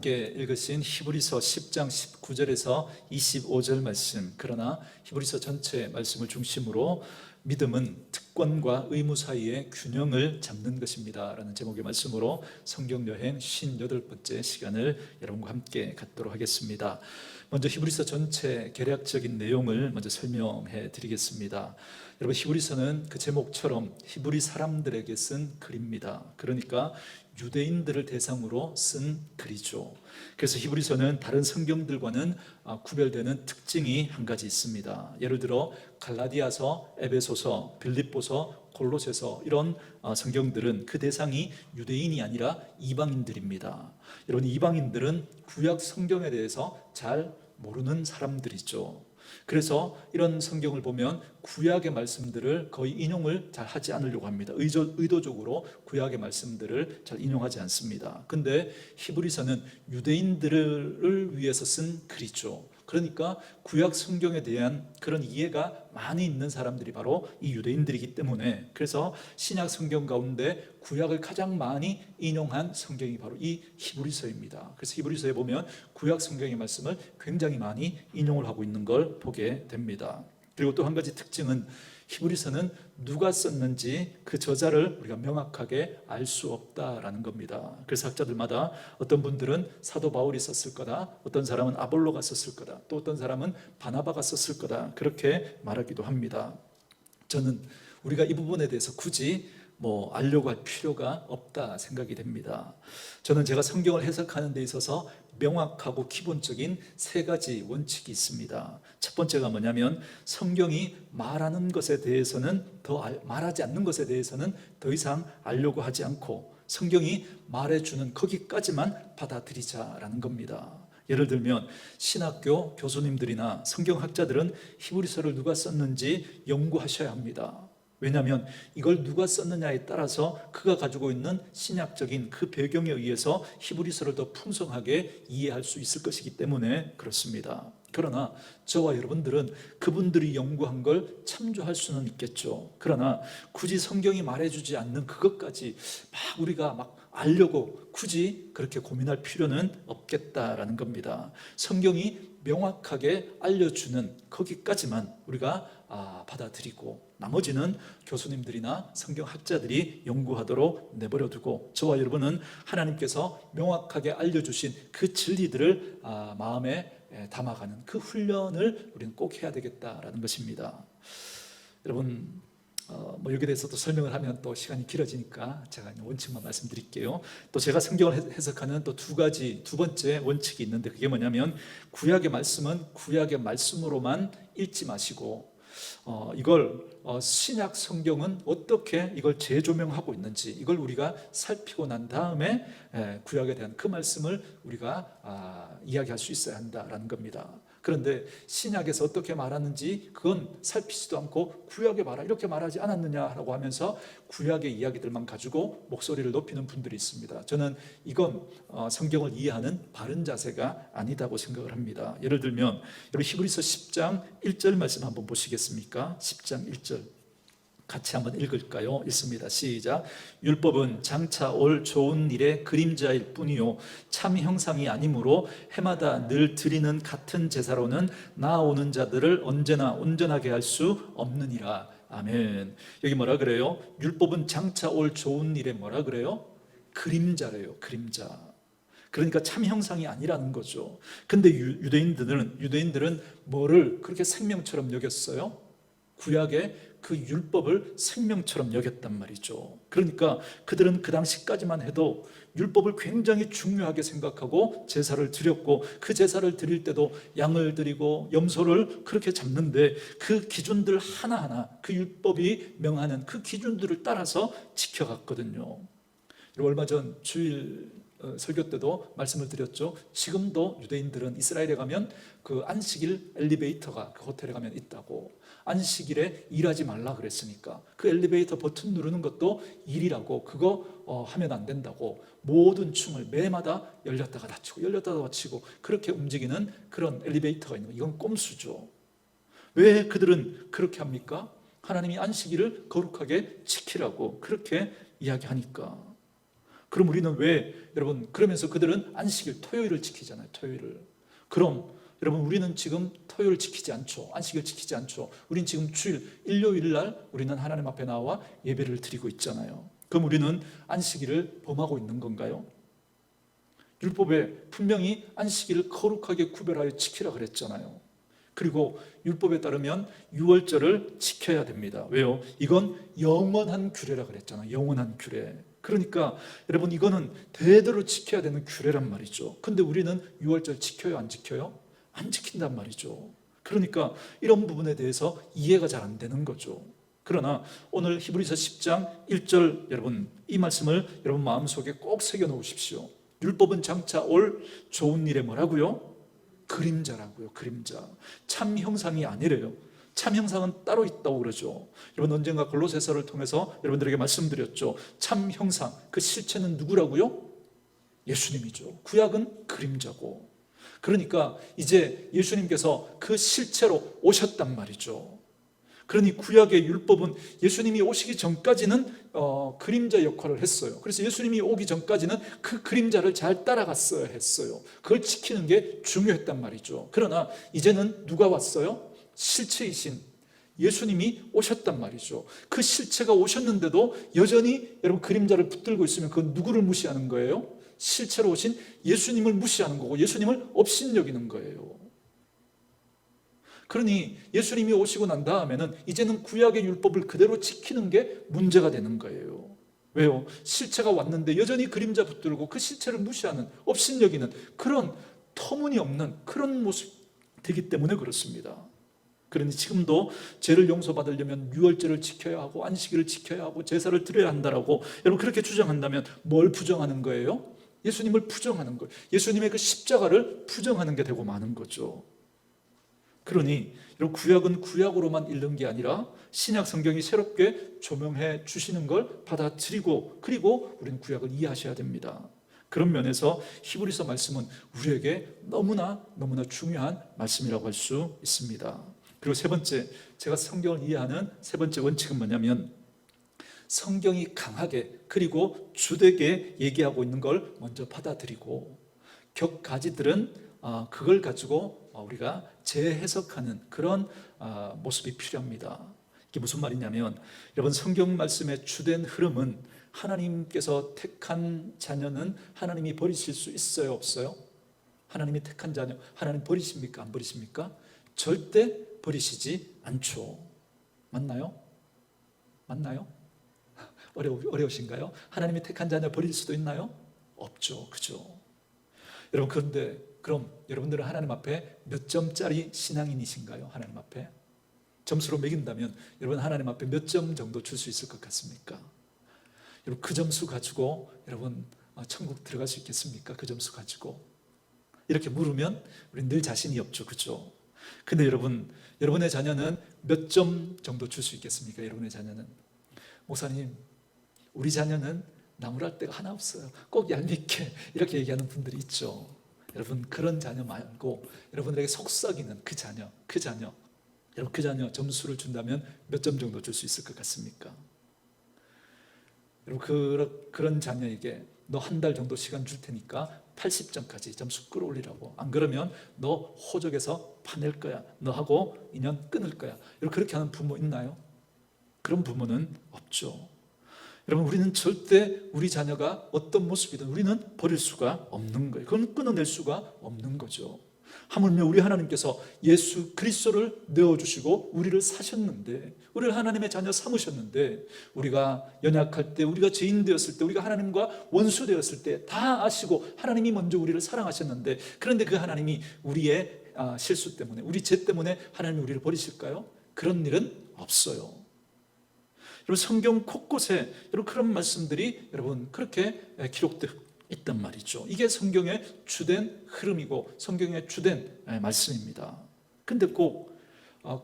함께 읽으신 히브리서 10장 19절에서 25절 말씀, 그러나 히브리서 전체 말씀을 중심으로 믿음은 특권과 의무 사이의 균형을 잡는 것입니다 라는 제목의 말씀으로 성경여행 58번째 시간을 여러분과 함께 갖도록 하겠습니다. 먼저 히브리서 전체 개략적인 내용을 먼저 설명해 드리겠습니다. 여러분, 히브리서는 그 제목처럼 히브리 사람들에게 쓴 글입니다. 그러니까 유대인들을 대상으로 쓴 글이죠. 그래서 히브리서는 다른 성경들과는 구별되는 특징이 한 가지 있습니다. 예를 들어 갈라디아서, 에베소서, 빌립보서, 골로새서 이런 성경들은 그 대상이 유대인이 아니라 이방인들입니다. 여러분, 이방인들은 구약 성경에 대해서 잘 모르는 사람들이죠. 그래서 이런 성경을 보면 구약의 말씀들을 거의 인용을 잘 하지 않으려고 합니다. 의도적으로 구약의 말씀들을 잘 인용하지 않습니다. 근데 히브리서는 유대인들을 위해서 쓴 글이죠. 그러니까 구약 성경에 대한 그런 이해가 많이 있는 사람들이 바로 이 유대인들이기 때문에, 그래서 신약 성경 가운데 구약을 가장 많이 인용한 성경이 바로 이 히브리서입니다. 그래서 히브리서에 보면 구약 성경의 말씀을 굉장히 많이 인용을 하고 있는 걸 보게 됩니다. 그리고 또 한 가지 특징은 히브리서는 누가 썼는지 그 저자를 우리가 명확하게 알 수 없다라는 겁니다. 그래서 학자들마다 어떤 분들은 사도 바울이 썼을 거다, 어떤 사람은 아볼로가 썼을 거다, 또 어떤 사람은 바나바가 썼을 거다, 그렇게 말하기도 합니다. 저는 우리가 이 부분에 대해서 굳이 알려고 할 필요가 없다 생각이 됩니다. 저는 제가 성경을 해석하는 데 있어서 명확하고 기본적인 세 가지 원칙이 있습니다. 첫 번째가 뭐냐면, 성경이 말하는 것에 대해서는 말하지 않는 것에 대해서는 더 이상 알려고 하지 않고 성경이 말해주는 거기까지만 받아들이자라는 겁니다. 예를 들면 신학교 교수님들이나 성경학자들은 히브리서를 누가 썼는지 연구하셔야 합니다. 왜냐하면 이걸 누가 썼느냐에 따라서 그가 가지고 있는 신학적인 그 배경에 의해서 히브리서를 더 풍성하게 이해할 수 있을 것이기 때문에 그렇습니다. 그러나 저와 여러분들은 그분들이 연구한 걸 참조할 수는 있겠죠. 그러나 굳이 성경이 말해주지 않는 그것까지 우리가 알려고 굳이 그렇게 고민할 필요는 없겠다라는 겁니다. 성경이 명확하게 알려주는 거기까지만 우리가 받아들이고 나머지는 교수님들이나 성경학자들이 연구하도록 내버려두고, 저와 여러분은 하나님께서 명확하게 알려주신 그 진리들을 마음에 담아가는 그 훈련을 우리는 꼭 해야 되겠다라는 것입니다. 여러분, 여기에 대해서도 설명을 하면 또 시간이 길어지니까 제가 원칙만 말씀드릴게요. 또 제가 성경을 해석하는 또 두 번째 원칙이 있는데, 그게 뭐냐면, 구약의 말씀은 구약의 말씀으로만 읽지 마시고 이걸 신약 성경은 어떻게 이걸 재조명하고 있는지 이걸 우리가 살피고 난 다음에 구약에 대한 그 말씀을 우리가 이야기할 수 있어야 한다라는 겁니다. 그런데 신약에서 어떻게 말하는지 그건 살피지도 않고 구약에 말하 이렇게 말하지 않았느냐라고 하면서 구약의 이야기들만 가지고 목소리를 높이는 분들이 있습니다. 저는 이건 성경을 이해하는 바른 자세가 아니다고 생각을 합니다. 예를 들면 여러분, 히브리서 10장 1절 말씀 한번 보시겠습니까? 10장 1절 같이 한번 읽을까요? 읽습니다. 시작. 율법은 장차 올 좋은 일의 그림자일 뿐이요 참 형상이 아니므로 해마다 늘 드리는 같은 제사로는 나아오는 자들을 언제나 온전하게 할 수 없느니라. 아멘. 여기 뭐라 그래요? 율법은 장차 올 좋은 일의 뭐라 그래요? 그림자래요. 그림자. 그러니까 참 형상이 아니라는 거죠. 근데 유대인들은 뭐를 그렇게 생명처럼 여겼어요? 구약의 그 율법을 생명처럼 여겼단 말이죠. 그러니까 그들은 그 당시까지만 해도 율법을 굉장히 중요하게 생각하고 제사를 드렸고, 그 제사를 드릴 때도 양을 드리고 염소를 그렇게 잡는데 그 기준들 하나하나, 그 율법이 명하는 그 기준들을 따라서 지켜갔거든요. 얼마 전 주일 설교 때도 말씀을 드렸죠. 지금도 유대인들은 이스라엘에 가면 그 안식일 엘리베이터가 그 호텔에 가면 있다고. 안식일에 일하지 말라 그랬으니까 그 엘리베이터 버튼 누르는 것도 일이라고, 그거 하면 안 된다고 모든 층을 매마다 열렸다가 닫히고 열렸다가 닫히고 그렇게 움직이는 그런 엘리베이터가 있는 거, 이건 꼼수죠. 왜 그들은 그렇게 합니까? 하나님이 안식일을 거룩하게 지키라고 그렇게 이야기하니까. 그럼 우리는 왜 여러분 그러면서 그들은 안식일 토요일을 지키잖아요. 토요일을. 그럼 여러분 우리는 지금 토요일을 지키지 않죠. 안식일 지키지 않죠. 우리는 지금 주일 일요일 날 우리는 하나님 앞에 나와 예배를 드리고 있잖아요. 그럼 우리는 안식일을 범하고 있는 건가요? 율법에 분명히 안식일을 거룩하게 구별하여 지키라 그랬잖아요. 그리고 율법에 따르면 유월절을 지켜야 됩니다. 왜요? 이건 영원한 규례라 그랬잖아요. 영원한 규례. 그러니까 여러분 이거는 대대로 지켜야 되는 규례란 말이죠. 근데 우리는 유월절 지켜요? 안 지켜요? 안 지킨단 말이죠. 그러니까 이런 부분에 대해서 이해가 잘 안 되는 거죠. 그러나 오늘 히브리서 10장 1절 여러분 이 말씀을 여러분 마음속에 꼭 새겨 놓으십시오. 율법은 장차 올 좋은 일에 뭐라고요? 그림자라고요. 그림자. 참 형상이 아니래요. 참 형상은 따로 있다고 그러죠. 여러분 언젠가 골로새서를 통해서 여러분들에게 말씀드렸죠. 참 형상, 그 실체는 누구라고요? 예수님이죠. 구약은 그림자고. 그러니까 이제 예수님께서 그 실체로 오셨단 말이죠. 그러니 구약의 율법은 예수님이 오시기 전까지는 그림자 역할을 했어요. 그래서 예수님이 오기 전까지는 그 그림자를 잘 따라갔어야 했어요. 그걸 지키는 게 중요했단 말이죠. 그러나 이제는 누가 왔어요? 실체이신 예수님이 오셨단 말이죠. 그 실체가 오셨는데도 여전히 여러분 그림자를 붙들고 있으면 그건 누구를 무시하는 거예요? 실체로 오신 예수님을 무시하는 거고 예수님을 업신여기는 거예요. 그러니 예수님이 오시고 난 다음에는 이제는 구약의 율법을 그대로 지키는 게 문제가 되는 거예요. 왜요? 실체가 왔는데 여전히 그림자 붙들고 그 실체를 무시하는, 업신여기는 그런 터무니없는 그런 모습 되기 때문에 그렇습니다. 그러니 지금도 죄를 용서받으려면 유월절을 지켜야 하고 안식일을 지켜야 하고 제사를 드려야 한다라고 여러분 그렇게 주장한다면 뭘 부정하는 거예요? 예수님을 부정하는 거예요. 예수님의 그 십자가를 부정하는 게 되고 마는 거죠. 그러니 여러분 구약은 구약으로만 읽는 게 아니라 신약 성경이 새롭게 조명해 주시는 걸 받아들이고 그리고 우리는 구약을 이해하셔야 됩니다. 그런 면에서 히브리서 말씀은 우리에게 너무나 중요한 말씀이라고 할 수 있습니다. 그리고 세 번째, 제가 성경을 이해하는 세 번째 원칙은 뭐냐면 성경이 강하게 그리고 주되게 얘기하고 있는 걸 먼저 받아들이고 격가지들은 그걸 가지고 우리가 재해석하는 그런 모습이 필요합니다. 이게 무슨 말이냐면 여러분 성경 말씀의 주된 흐름은 하나님께서 택한 자녀는 하나님이 버리실 수 있어요? 없어요? 하나님이 택한 자녀 하나님 버리십니까? 안 버리십니까? 절대 버리시지 않죠. 맞나요? 맞나요? 어려우신가요? 하나님이 택한 자녀 버릴 수도 있나요? 없죠. 그죠? 여러분 그런데 그럼 여러분들은 하나님 앞에 몇 점짜리 신앙인이신가요? 하나님 앞에 점수로 매긴다면 여러분 하나님 앞에 몇 점 정도 줄 수 있을 것 같습니까? 여러분 그 점수 가지고 여러분 천국 들어갈 수 있겠습니까? 그 점수 가지고 이렇게 물으면 우리는 늘 자신이 없죠. 그죠? 근데 여러분의 자녀는 몇 점 정도 줄 수 있겠습니까? 여러분의 자녀는 목사님 우리 자녀는 나무랄 데가 하나 없어요. 꼭 얄밉게 이렇게 얘기하는 분들이 있죠. 여러분 그런 자녀 말고 여러분들에게 속썩이는 그 자녀 여러분 그 자녀 점수를 준다면 몇 점 정도 줄 수 있을 것 같습니까? 여러분 그런 자녀에게 너 한 달 정도 시간 줄 테니까 80점까지 점수 끌어올리라고. 안 그러면 너 호적에서 파낼 거야. 너하고 인연 끊을 거야. 여러분 그렇게 하는 부모 있나요? 그런 부모는 없죠. 여러분 우리는 절대 우리 자녀가 어떤 모습이든 우리는 버릴 수가 없는 거예요. 그건 끊어낼 수가 없는 거죠. 하물며 우리 하나님께서 예수 그리스도를 내어주시고 우리를 사셨는데 우리를 하나님의 자녀 삼으셨는데 우리가 연약할 때 우리가 죄인 되었을 때 우리가 하나님과 원수 되었을 때 다 아시고 하나님이 먼저 우리를 사랑하셨는데 그런데 그 하나님이 우리의 실수 때문에 우리 죄 때문에 하나님이 우리를 버리실까요? 그런 일은 없어요. 여러분 성경 곳곳에 여러분 그런 말씀들이 여러분 그렇게 기록되어 있단 말이죠. 이게 성경의 주된 흐름이고 성경의 주된 말씀입니다. 근데 꼭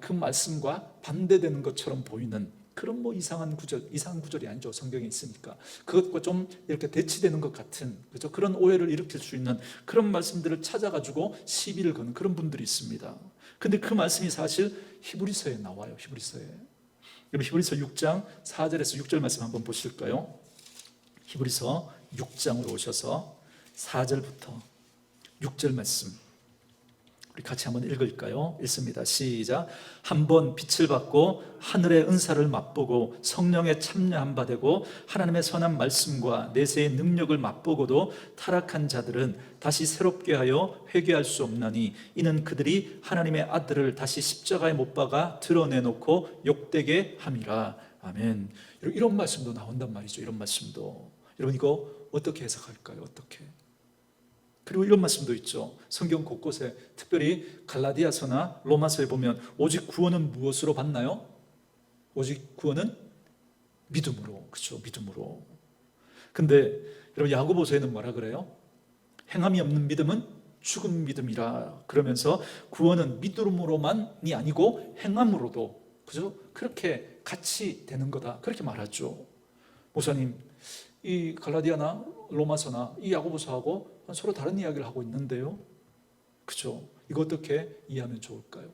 그 말씀과 반대되는 것처럼 보이는 그런 이상한 구절이 아니죠. 성경에 있으니까 그것과 좀 이렇게 대치되는 것 같은 그죠? 그런 오해를 일으킬 수 있는 그런 말씀들을 찾아가지고 시비를 거는 그런 분들이 있습니다. 근데 그 말씀이 사실 히브리서에 나와요. 히브리서 6장 4절에서 6절 말씀 한번 보실까요? 히브리서 6장으로 오셔서 4절부터 6절 말씀 우리 같이 한번 읽을까요? 읽습니다. 시작. 한번 빛을 받고 하늘의 은사를 맛보고 성령에 참여한 바 되고 하나님의 선한 말씀과 내세의 능력을 맛보고도 타락한 자들은 다시 새롭게 하여 회개할 수 없나니 이는 그들이 하나님의 아들을 다시 십자가에 못 박아 드러내놓고 욕되게 함이라. 아멘. 이런 말씀도 나온단 말이죠. 이런 말씀도. 여러분 이거 어떻게 해석할까요? 어떻게? 그리고 이런 말씀도 있죠. 성경 곳곳에 특별히 갈라디아서나 로마서에 보면 오직 구원은 무엇으로 받나요? 오직 구원은 믿음으로. 그렇죠? 믿음으로. 근데 여러분 야고보서에는 뭐라 그래요? 행함이 없는 믿음은 죽은 믿음이라. 그러면서 구원은 믿음으로만이 아니고 행함으로도 그죠? 그렇게 같이 되는 거다. 그렇게 말하죠. 목사님, 이 갈라디아나 로마서나 이 야고보서하고 서로 다른 이야기를 하고 있는데요. 그죠? 이거 어떻게 이해하면 좋을까요?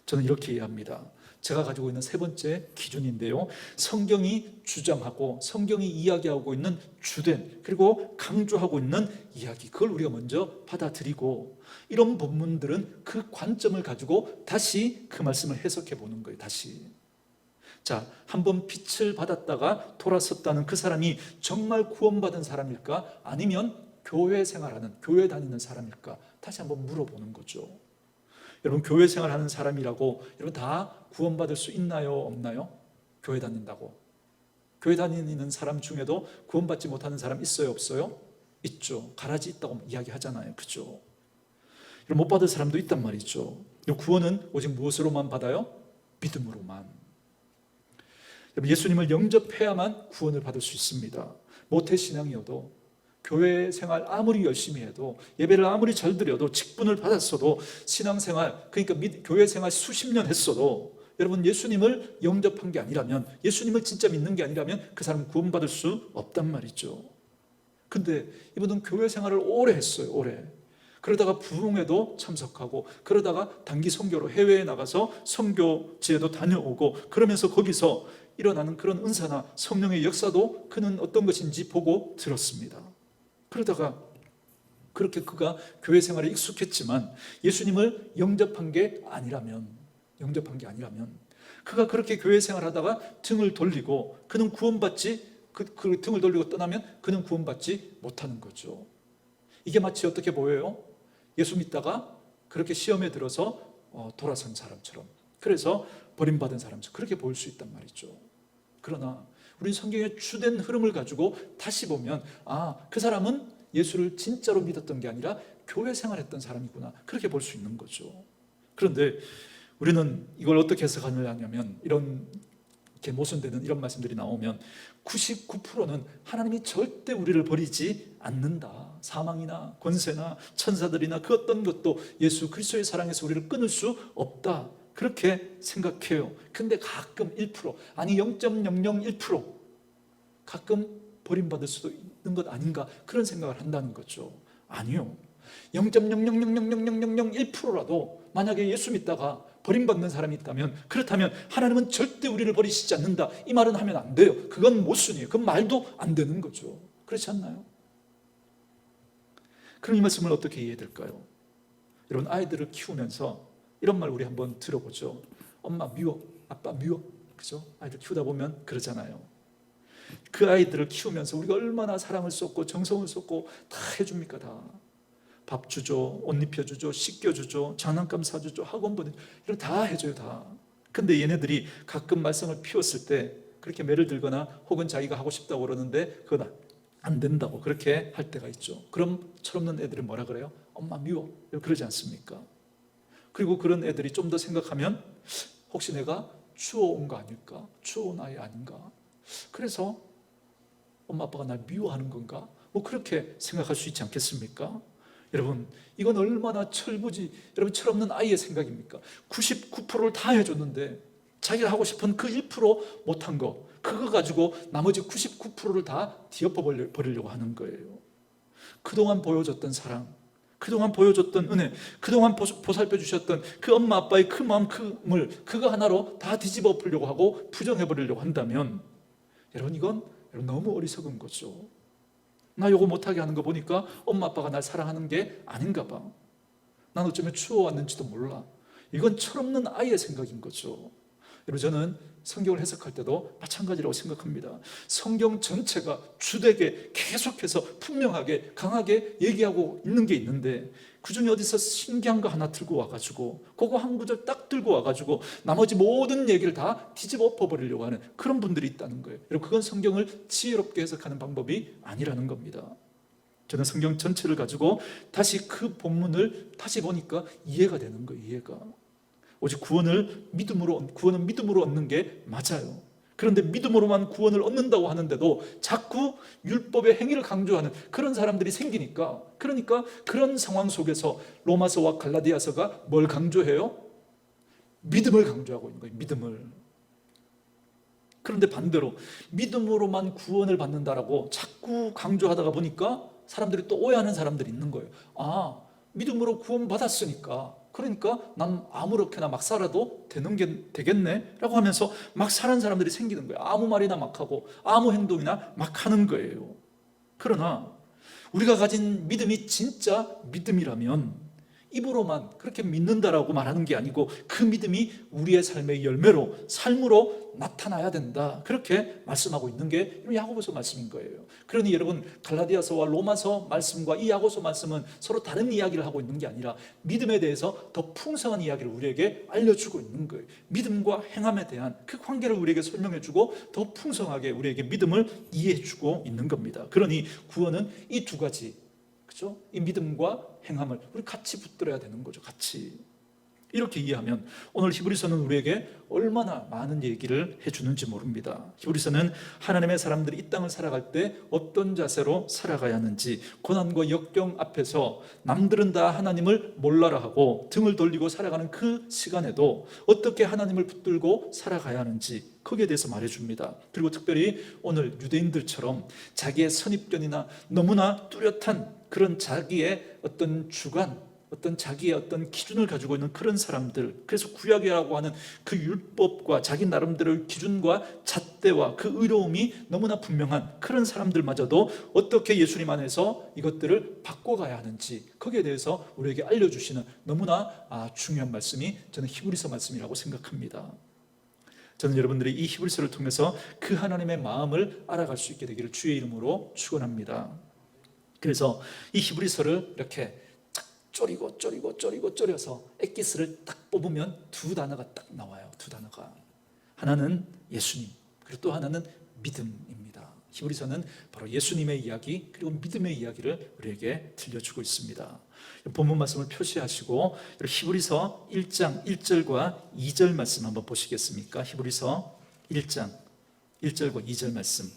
저는 이렇게 이해합니다. 제가 가지고 있는 세 번째 기준인데요. 성경이 주장하고 성경이 이야기하고 있는 주된 그리고 강조하고 있는 이야기, 그걸 우리가 먼저 받아들이고 이런 본문들은 그 관점을 가지고 다시 그 말씀을 해석해 보는 거예요. 다시. 자, 한번 빛을 받았다가 돌아섰다는 그 사람이 정말 구원받은 사람일까? 아니면 교회 생활하는, 교회 다니는 사람일까? 다시 한번 물어보는 거죠. 여러분 교회 생활하는 사람이라고 여러분 다 구원받을 수 있나요? 없나요? 교회 다닌다고. 교회 다니는 사람 중에도 구원받지 못하는 사람 있어요? 없어요? 있죠. 가라지 있다고 이야기하잖아요. 그죠? 여러분 못 받을 사람도 있단 말이죠. 구원은 오직 무엇으로만 받아요? 믿음으로만. 여러분 예수님을 영접해야만 구원을 받을 수 있습니다. 모태신앙이어도 교회 생활 아무리 열심히 해도 예배를 아무리 잘 드려도 직분을 받았어도 신앙생활 그러니까 교회 생활 수십 년 했어도 여러분 예수님을 영접한 게 아니라면 예수님을 진짜 믿는 게 아니라면 그 사람은 구원받을 수 없단 말이죠. 근데 이분은 교회 생활을 오래 했어요. 오래. 그러다가 부흥회도 참석하고 그러다가 단기 선교로 해외에 나가서 선교지에도 다녀오고 그러면서 거기서 일어나는 그런 은사나 성령의 역사도 그는 어떤 것인지 보고 들었습니다. 그러다가 그렇게 그가 교회 생활에 익숙했지만 예수님을 영접한 게 아니라면 그가 그렇게 교회 생활하다가 등을 돌리고 그는 구원받지 그 등을 돌리고 떠나면 그는 구원받지 못하는 거죠. 이게 마치 어떻게 보여요? 예수 믿다가 그렇게 시험에 들어서 돌아선 사람처럼 그래서 버림받은 사람처럼 그렇게 보일 수 있단 말이죠. 그러나 우리 성경의 주된 흐름을 가지고 다시 보면 그 사람은 예수를 진짜로 믿었던 게 아니라 교회 생활했던 사람이구나 그렇게 볼 수 있는 거죠. 그런데 우리는 이걸 어떻게 해석하느냐면 이렇게 모순되는 이런 말씀들이 나오면 99%는 하나님이 절대 우리를 버리지 않는다. 사망이나 권세나 천사들이나 그 어떤 것도 예수 그리스도의 사랑에서 우리를 끊을 수 없다. 그렇게 생각해요. 근데 가끔 1% 아니 0.001% 가끔 버림받을 수도 있는 것 아닌가 그런 생각을 한다는 거죠. 아니요. 0.0000001%라도 만약에 예수 믿다가 버림받는 사람이 있다면 그렇다면 하나님은 절대 우리를 버리시지 않는다 이 말은 하면 안 돼요. 그건 모순이에요. 그건 말도 안 되는 거죠. 그렇지 않나요? 그럼 이 말씀을 어떻게 이해해야 될까요? 여러분 아이들을 키우면서 이런 말 우리 한번 들어보죠. 엄마 미워, 아빠 미워. 그죠? 아이들 키우다 보면 그러잖아요. 그 아이들을 키우면서 우리가 얼마나 사랑을 쏟고 정성을 쏟고 다 해줍니까? 다. 밥 주죠, 옷 입혀주죠, 씻겨주죠, 장난감 사주죠, 학원 보내죠. 이런 다 해줘요. 다. 근데 얘네들이 가끔 말썽을 피웠을 때 그렇게 매를 들거나 혹은 자기가 하고 싶다고 그러는데 그건 안 된다고 그렇게 할 때가 있죠. 그럼 철없는 애들이 뭐라 그래요? 엄마 미워. 그러지 않습니까? 그리고 그런 애들이 좀 더 생각하면 혹시 내가 추워온 거 아닐까? 추워온 아이 아닌가? 그래서 엄마 아빠가 날 미워하는 건가? 뭐 그렇게 생각할 수 있지 않겠습니까? 여러분 이건 얼마나 여러분 철없는 아이의 생각입니까? 99%를 다 해줬는데 자기가 하고 싶은 그 1% 못한 거 그거 가지고 나머지 99%를 다 뒤엎어버리려고 하는 거예요. 그동안 보여줬던 사랑, 그동안 보여줬던 은혜, 그동안 보살펴 주셨던 그 엄마 아빠의 그 마음 큼을 그거 하나로 다 뒤집어 엎으려고 하고 부정해버리려고 한다면 여러분 이건 너무 어리석은 거죠. 나 요거 못하게 하는 거 보니까 엄마 아빠가 날 사랑하는 게 아닌가 봐. 난 어쩌면 추워왔는지도 몰라. 이건 철없는 아이의 생각인 거죠. 여러분, 저는 성경을 해석할 때도 마찬가지라고 생각합니다. 성경 전체가 주되게 계속해서 분명하게 강하게 얘기하고 있는 게 있는데, 그중에 어디서 신기한 거 하나 들고 와가지고 그거 한 구절 딱 들고 와가지고 나머지 모든 얘기를 다 뒤집어 엎어버리려고 하는 그런 분들이 있다는 거예요. 여러분, 그건 성경을 지혜롭게 해석하는 방법이 아니라는 겁니다. 저는 성경 전체를 가지고 다시 그 본문을 다시 보니까 이해가 되는 거예요. 이해가. 오직 구원은 믿음으로 얻는 게 맞아요. 그런데 믿음으로만 구원을 얻는다고 하는데도 자꾸 율법의 행위를 강조하는 그런 사람들이 생기니까, 그러니까 그런 상황 속에서 로마서와 갈라디아서가 뭘 강조해요? 믿음을 강조하고 있는 거예요. 믿음을. 그런데 반대로 믿음으로만 구원을 받는다라고 자꾸 강조하다가 보니까 사람들이 또 오해하는 사람들이 있는 거예요. 아, 믿음으로 구원 받았으니까, 그러니까 난 아무렇게나 막 살아도 되겠네 라고 하면서 막 사는 사람들이 생기는 거예요. 아무 말이나 막 하고 아무 행동이나 막 하는 거예요. 그러나 우리가 가진 믿음이 진짜 믿음이라면 입으로만 그렇게 믿는다라고 말하는 게 아니고 그 믿음이 우리의 삶의 열매로, 삶으로 나타나야 된다, 그렇게 말씀하고 있는 게 야고보서 말씀인 거예요. 그러니 여러분, 갈라디아서와 로마서 말씀과 이 야고보서 말씀은 서로 다른 이야기를 하고 있는 게 아니라 믿음에 대해서 더 풍성한 이야기를 우리에게 알려주고 있는 거예요. 믿음과 행함에 대한 그 관계를 우리에게 설명해주고 더 풍성하게 우리에게 믿음을 이해해주고 있는 겁니다. 그러니 구원은 이 두 가지, 그렇죠? 이 믿음과 행함을 우리 같이 붙들어야 되는 거죠. 같이. 이렇게 이해하면 오늘 히브리서는 우리에게 얼마나 많은 얘기를 해주는지 모릅니다. 히브리서는 하나님의 사람들이 이 땅을 살아갈 때 어떤 자세로 살아가야 하는지, 고난과 역경 앞에서 남들은 다 하나님을 몰라라 하고 등을 돌리고 살아가는 그 시간에도 어떻게 하나님을 붙들고 살아가야 하는지, 거기에 대해서 말해줍니다. 그리고 특별히 오늘 유대인들처럼 자기의 선입견이나 너무나 뚜렷한 그런 자기의 어떤 주관, 어떤 자기의 어떤 기준을 가지고 있는 그런 사람들, 그래서 구약이라고 하는 그 율법과 자기 나름대로의 기준과 잣대와 그 의로움이 너무나 분명한 그런 사람들마저도 어떻게 예수님 안에서 이것들을 바꿔가야 하는지, 거기에 대해서 우리에게 알려주시는 너무나 중요한 말씀이 저는 히브리서 말씀이라고 생각합니다. 저는 여러분들이 이 히브리서를 통해서 그 하나님의 마음을 알아갈 수 있게 되기를 주의 이름으로 축원합니다. 그래서 이 히브리서를 이렇게 쪼려서 엑기스를 딱 뽑으면 두 단어가 딱 나와요. 두 단어가. 하나는 예수님, 그리고 또 하나는 믿음입니다. 히브리서는 바로 예수님의 이야기 그리고 믿음의 이야기를 우리에게 들려주고 있습니다. 본문 말씀을 표시하시고 히브리서 1장 1절과 2절 말씀 한번 보시겠습니까? 히브리서 1장 1절과 2절 말씀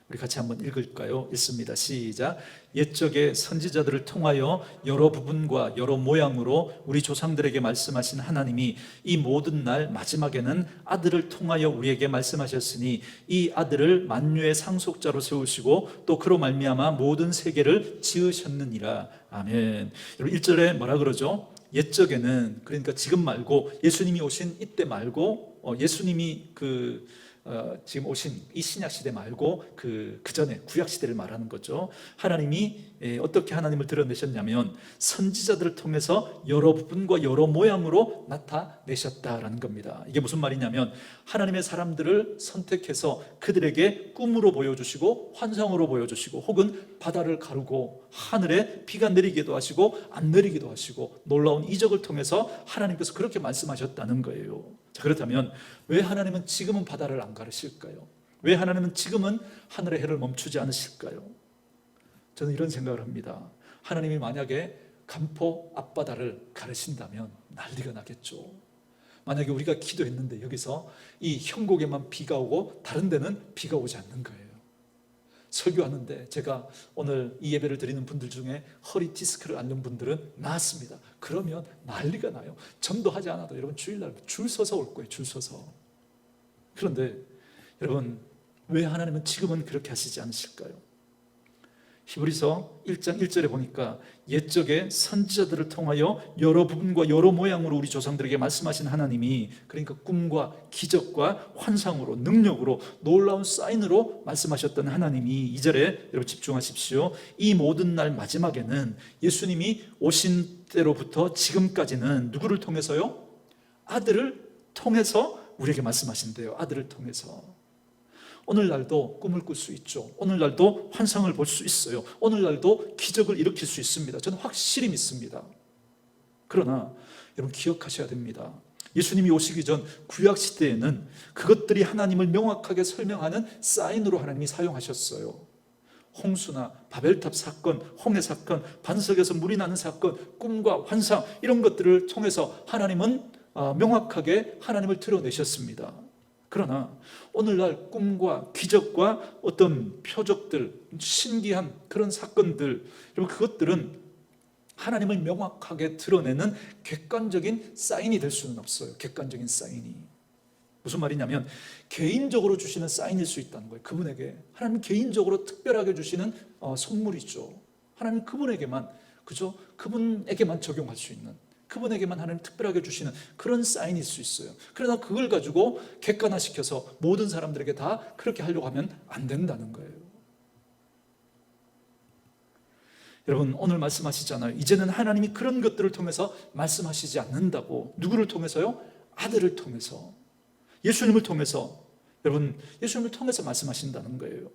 우리 같이 한번 읽을까요? 읽습니다. 시작. 옛적의 선지자들을 통하여 여러 부분과 여러 모양으로 우리 조상들에게 말씀하신 하나님이 이 모든 날 마지막에는 아들을 통하여 우리에게 말씀하셨으니 이 아들을 만유의 상속자로 세우시고 또 그로 말미암아 모든 세계를 지으셨느니라. 아멘. 여러분 1절에 뭐라 그러죠? 옛적에는, 그러니까 지금 말고, 예수님이 오신 이때 말고, 예수님이 지금 오신 이 신약 시대 말고 그 전에 구약 시대를 말하는 거죠. 하나님이 어떻게 하나님을 드러내셨냐면 선지자들을 통해서 여러 부분과 여러 모양으로 나타내셨다라는 겁니다. 이게 무슨 말이냐면 하나님의 사람들을 선택해서 그들에게 꿈으로 보여주시고 환상으로 보여주시고 혹은 바다를 가르고 하늘에 비가 내리기도 하시고 안 내리기도 하시고 놀라운 이적을 통해서 하나님께서 그렇게 말씀하셨다는 거예요. 자, 그렇다면 왜 하나님은 지금은 바다를 안 가르실까요? 왜 하나님은 지금은 하늘의 해를 멈추지 않으실까요? 저는 이런 생각을 합니다. 하나님이 만약에 간포 앞바다를 가르신다면 난리가 나겠죠. 만약에 우리가 기도했는데 여기서 이 형곡에만 비가 오고 다른 데는 비가 오지 않는 거예요. 설교하는데 제가 오늘 이 예배를 드리는 분들 중에 허리 디스크를 앓는 분들은 나았습니다. 그러면 난리가 나요. 전도하지 않아도 여러분 주일날 줄 서서 올 거예요. 줄 서서. 그런데 여러분 왜 하나님은 지금은 그렇게 하시지 않으실까요? 히브리서 1장 1절에 보니까 옛적에 선지자들을 통하여 여러 부분과 여러 모양으로 우리 조상들에게 말씀하신 하나님이, 그러니까 꿈과 기적과 환상으로, 능력으로, 놀라운 사인으로 말씀하셨던 하나님이 2절에 여러분 집중하십시오. 이 모든 날 마지막에는 예수님이 오신 때로부터 지금까지는 누구를 통해서요? 아들을 통해서 우리에게 말씀하신대요. 아들을 통해서. 오늘날도 꿈을 꿀 수 있죠. 오늘날도 환상을 볼 수 있어요. 오늘날도 기적을 일으킬 수 있습니다. 저는 확실히 믿습니다. 그러나 여러분 기억하셔야 됩니다. 예수님이 오시기 전 구약 시대에는 그것들이 하나님을 명확하게 설명하는 사인으로 하나님이 사용하셨어요. 홍수나 바벨탑 사건, 홍해 사건, 반석에서 물이 나는 사건, 꿈과 환상, 이런 것들을 통해서 하나님은 명확하게 하나님을 드러내셨습니다. 그러나 오늘날 꿈과 기적과 어떤 표적들, 신기한 그런 사건들, 여러분 그것들은 하나님을 명확하게 드러내는 객관적인 사인이 될 수는 없어요. 객관적인 사인이. 무슨 말이냐면 개인적으로 주시는 사인일 수 있다는 거예요. 그분에게 하나님 개인적으로 특별하게 주시는 선물이죠. 하나님 그분에게만, 그죠? 그분에게만 적용할 수 있는, 그분에게만 하나님 특별하게 주시는 그런 사인일 수 있어요. 그러나 그걸 가지고 객관화시켜서 모든 사람들에게 다 그렇게 하려고 하면 안 된다는 거예요. 여러분 오늘 말씀하시잖아요. 이제는 하나님이 그런 것들을 통해서 말씀하시지 않는다고. 누구를 통해서요? 아들을 통해서, 예수님을 통해서. 여러분 예수님을 통해서 말씀하신다는 거예요.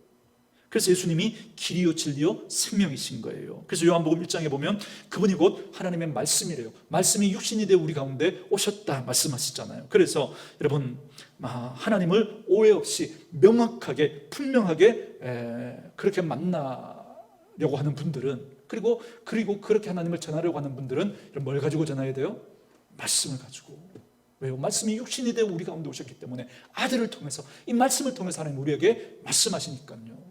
그래서 예수님이 길이요 진리요 생명이신 거예요. 그래서 요한복음 1장에 보면 그분이 곧 하나님의 말씀이래요. 말씀이 육신이 되어 우리 가운데 오셨다 말씀하시잖아요. 그래서 여러분 하나님을 오해 없이 명확하게 분명하게 그렇게 만나려고 하는 분들은, 그리고 그렇게 하나님을 전하려고 하는 분들은 뭘 가지고 전해야 돼요? 말씀을 가지고. 왜요? 말씀이 육신이 되어 우리 가운데 오셨기 때문에 아들을 통해서, 이 말씀을 통해서 하나님 우리에게 말씀하시니까요.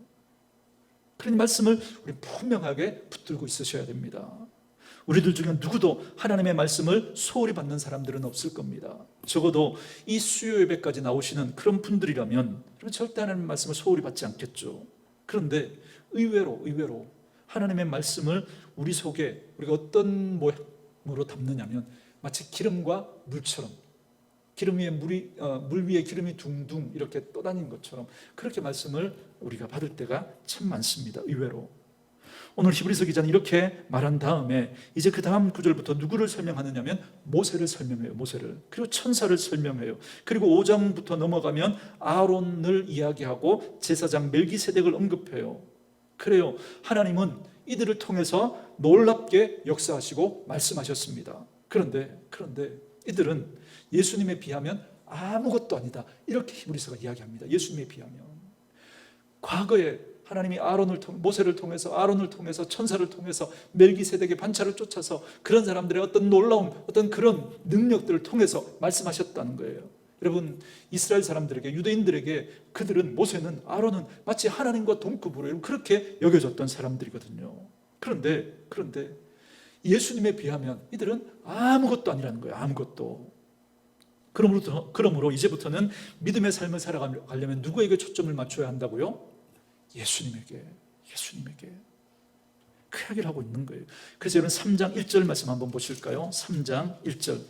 그런 말씀을 우리 분명하게 붙들고 있으셔야 됩니다. 우리들 중에 누구도 하나님의 말씀을 소홀히 받는 사람들은 없을 겁니다. 적어도 이 수요 예배까지 나오시는 그런 분들이라면 절대 하나님의 말씀을 소홀히 받지 않겠죠. 그런데 의외로 하나님의 말씀을 우리 속에 우리가 어떤 모양으로 담느냐면 마치 기름과 물처럼, 기름 위에 물 위에 기름이 둥둥 이렇게 떠다니는 것처럼 그렇게 말씀을 우리가 받을 때가 참 많습니다. 의외로. 오늘 히브리서 기자는 이렇게 말한 다음에 이제 그 다음 구절부터 누구를 설명하느냐면 모세를 설명해요. 모세를. 그리고 천사를 설명해요. 그리고 5장부터 넘어가면 아론을 이야기하고 제사장 멜기세덱을 언급해요. 그래요. 하나님은 이들을 통해서 놀랍게 역사하시고 말씀하셨습니다. 그런데 이들은 예수님에 비하면 아무것도 아니다. 이렇게 히브리서가 이야기합니다. 예수님에 비하면. 과거에 하나님이 모세를 통해서, 아론을 통해서, 천사를 통해서, 멜기세덱의 반차를 쫓아서 그런 사람들의 어떤 놀라운 어떤 그런 능력들을 통해서 말씀하셨다는 거예요. 여러분 이스라엘 사람들에게, 유대인들에게 그들은, 모세는, 아론은 마치 하나님과 동급으로 그렇게 여겨졌던 사람들이거든요. 그런데 예수님에 비하면 이들은 아무것도 아니라는 거예요. 아무것도. 그러므로 이제부터는 믿음의 삶을 살아가려면 누구에게 초점을 맞춰야 한다고요? 예수님에게. 그 이야기를 하고 있는 거예요. 그래서 여러분 3장 1절 말씀 한번 보실까요? 3장 1절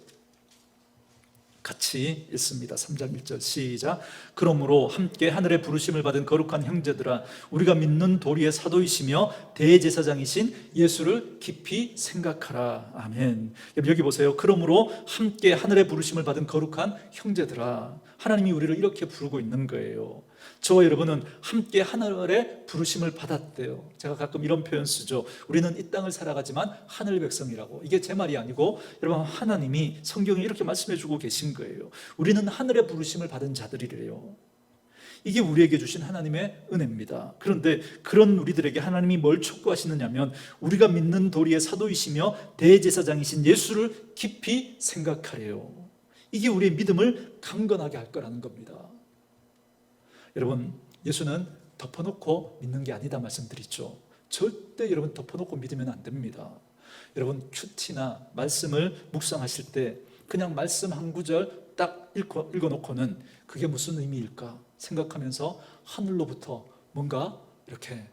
같이 읽습니다. 3장 1절 시작. 그러므로 함께 하늘의 부르심을 받은 거룩한 형제들아, 우리가 믿는 도리의 사도이시며 대제사장이신 예수를 깊이 생각하라. 아멘. 여기 보세요. 그러므로 함께 하늘의 부르심을 받은 거룩한 형제들아, 하나님이 우리를 이렇게 부르고 있는 거예요. 저와 여러분은 함께 하늘의 부르심을 받았대요. 제가 가끔 이런 표현 쓰죠. 우리는 이 땅을 살아가지만 하늘 백성이라고. 이게 제 말이 아니고 여러분 하나님이 성경에 이렇게 말씀해 주고 계신 거예요. 우리는 하늘의 부르심을 받은 자들이래요. 이게 우리에게 주신 하나님의 은혜입니다. 그런데 그런 우리들에게 하나님이 뭘 촉구하시느냐면 우리가 믿는 도리의 사도이시며 대제사장이신 예수를 깊이 생각하래요. 이게 우리의 믿음을 강건하게 할 거라는 겁니다. 여러분 예수는 덮어놓고 믿는 게 아니다 말씀드리죠. 절대 여러분 덮어놓고 믿으면 안 됩니다. 여러분 큐티나 말씀을 묵상하실 때 그냥 말씀 한 구절 딱 읽어놓고는 그게 무슨 의미일까 생각하면서 하늘로부터 뭔가 이렇게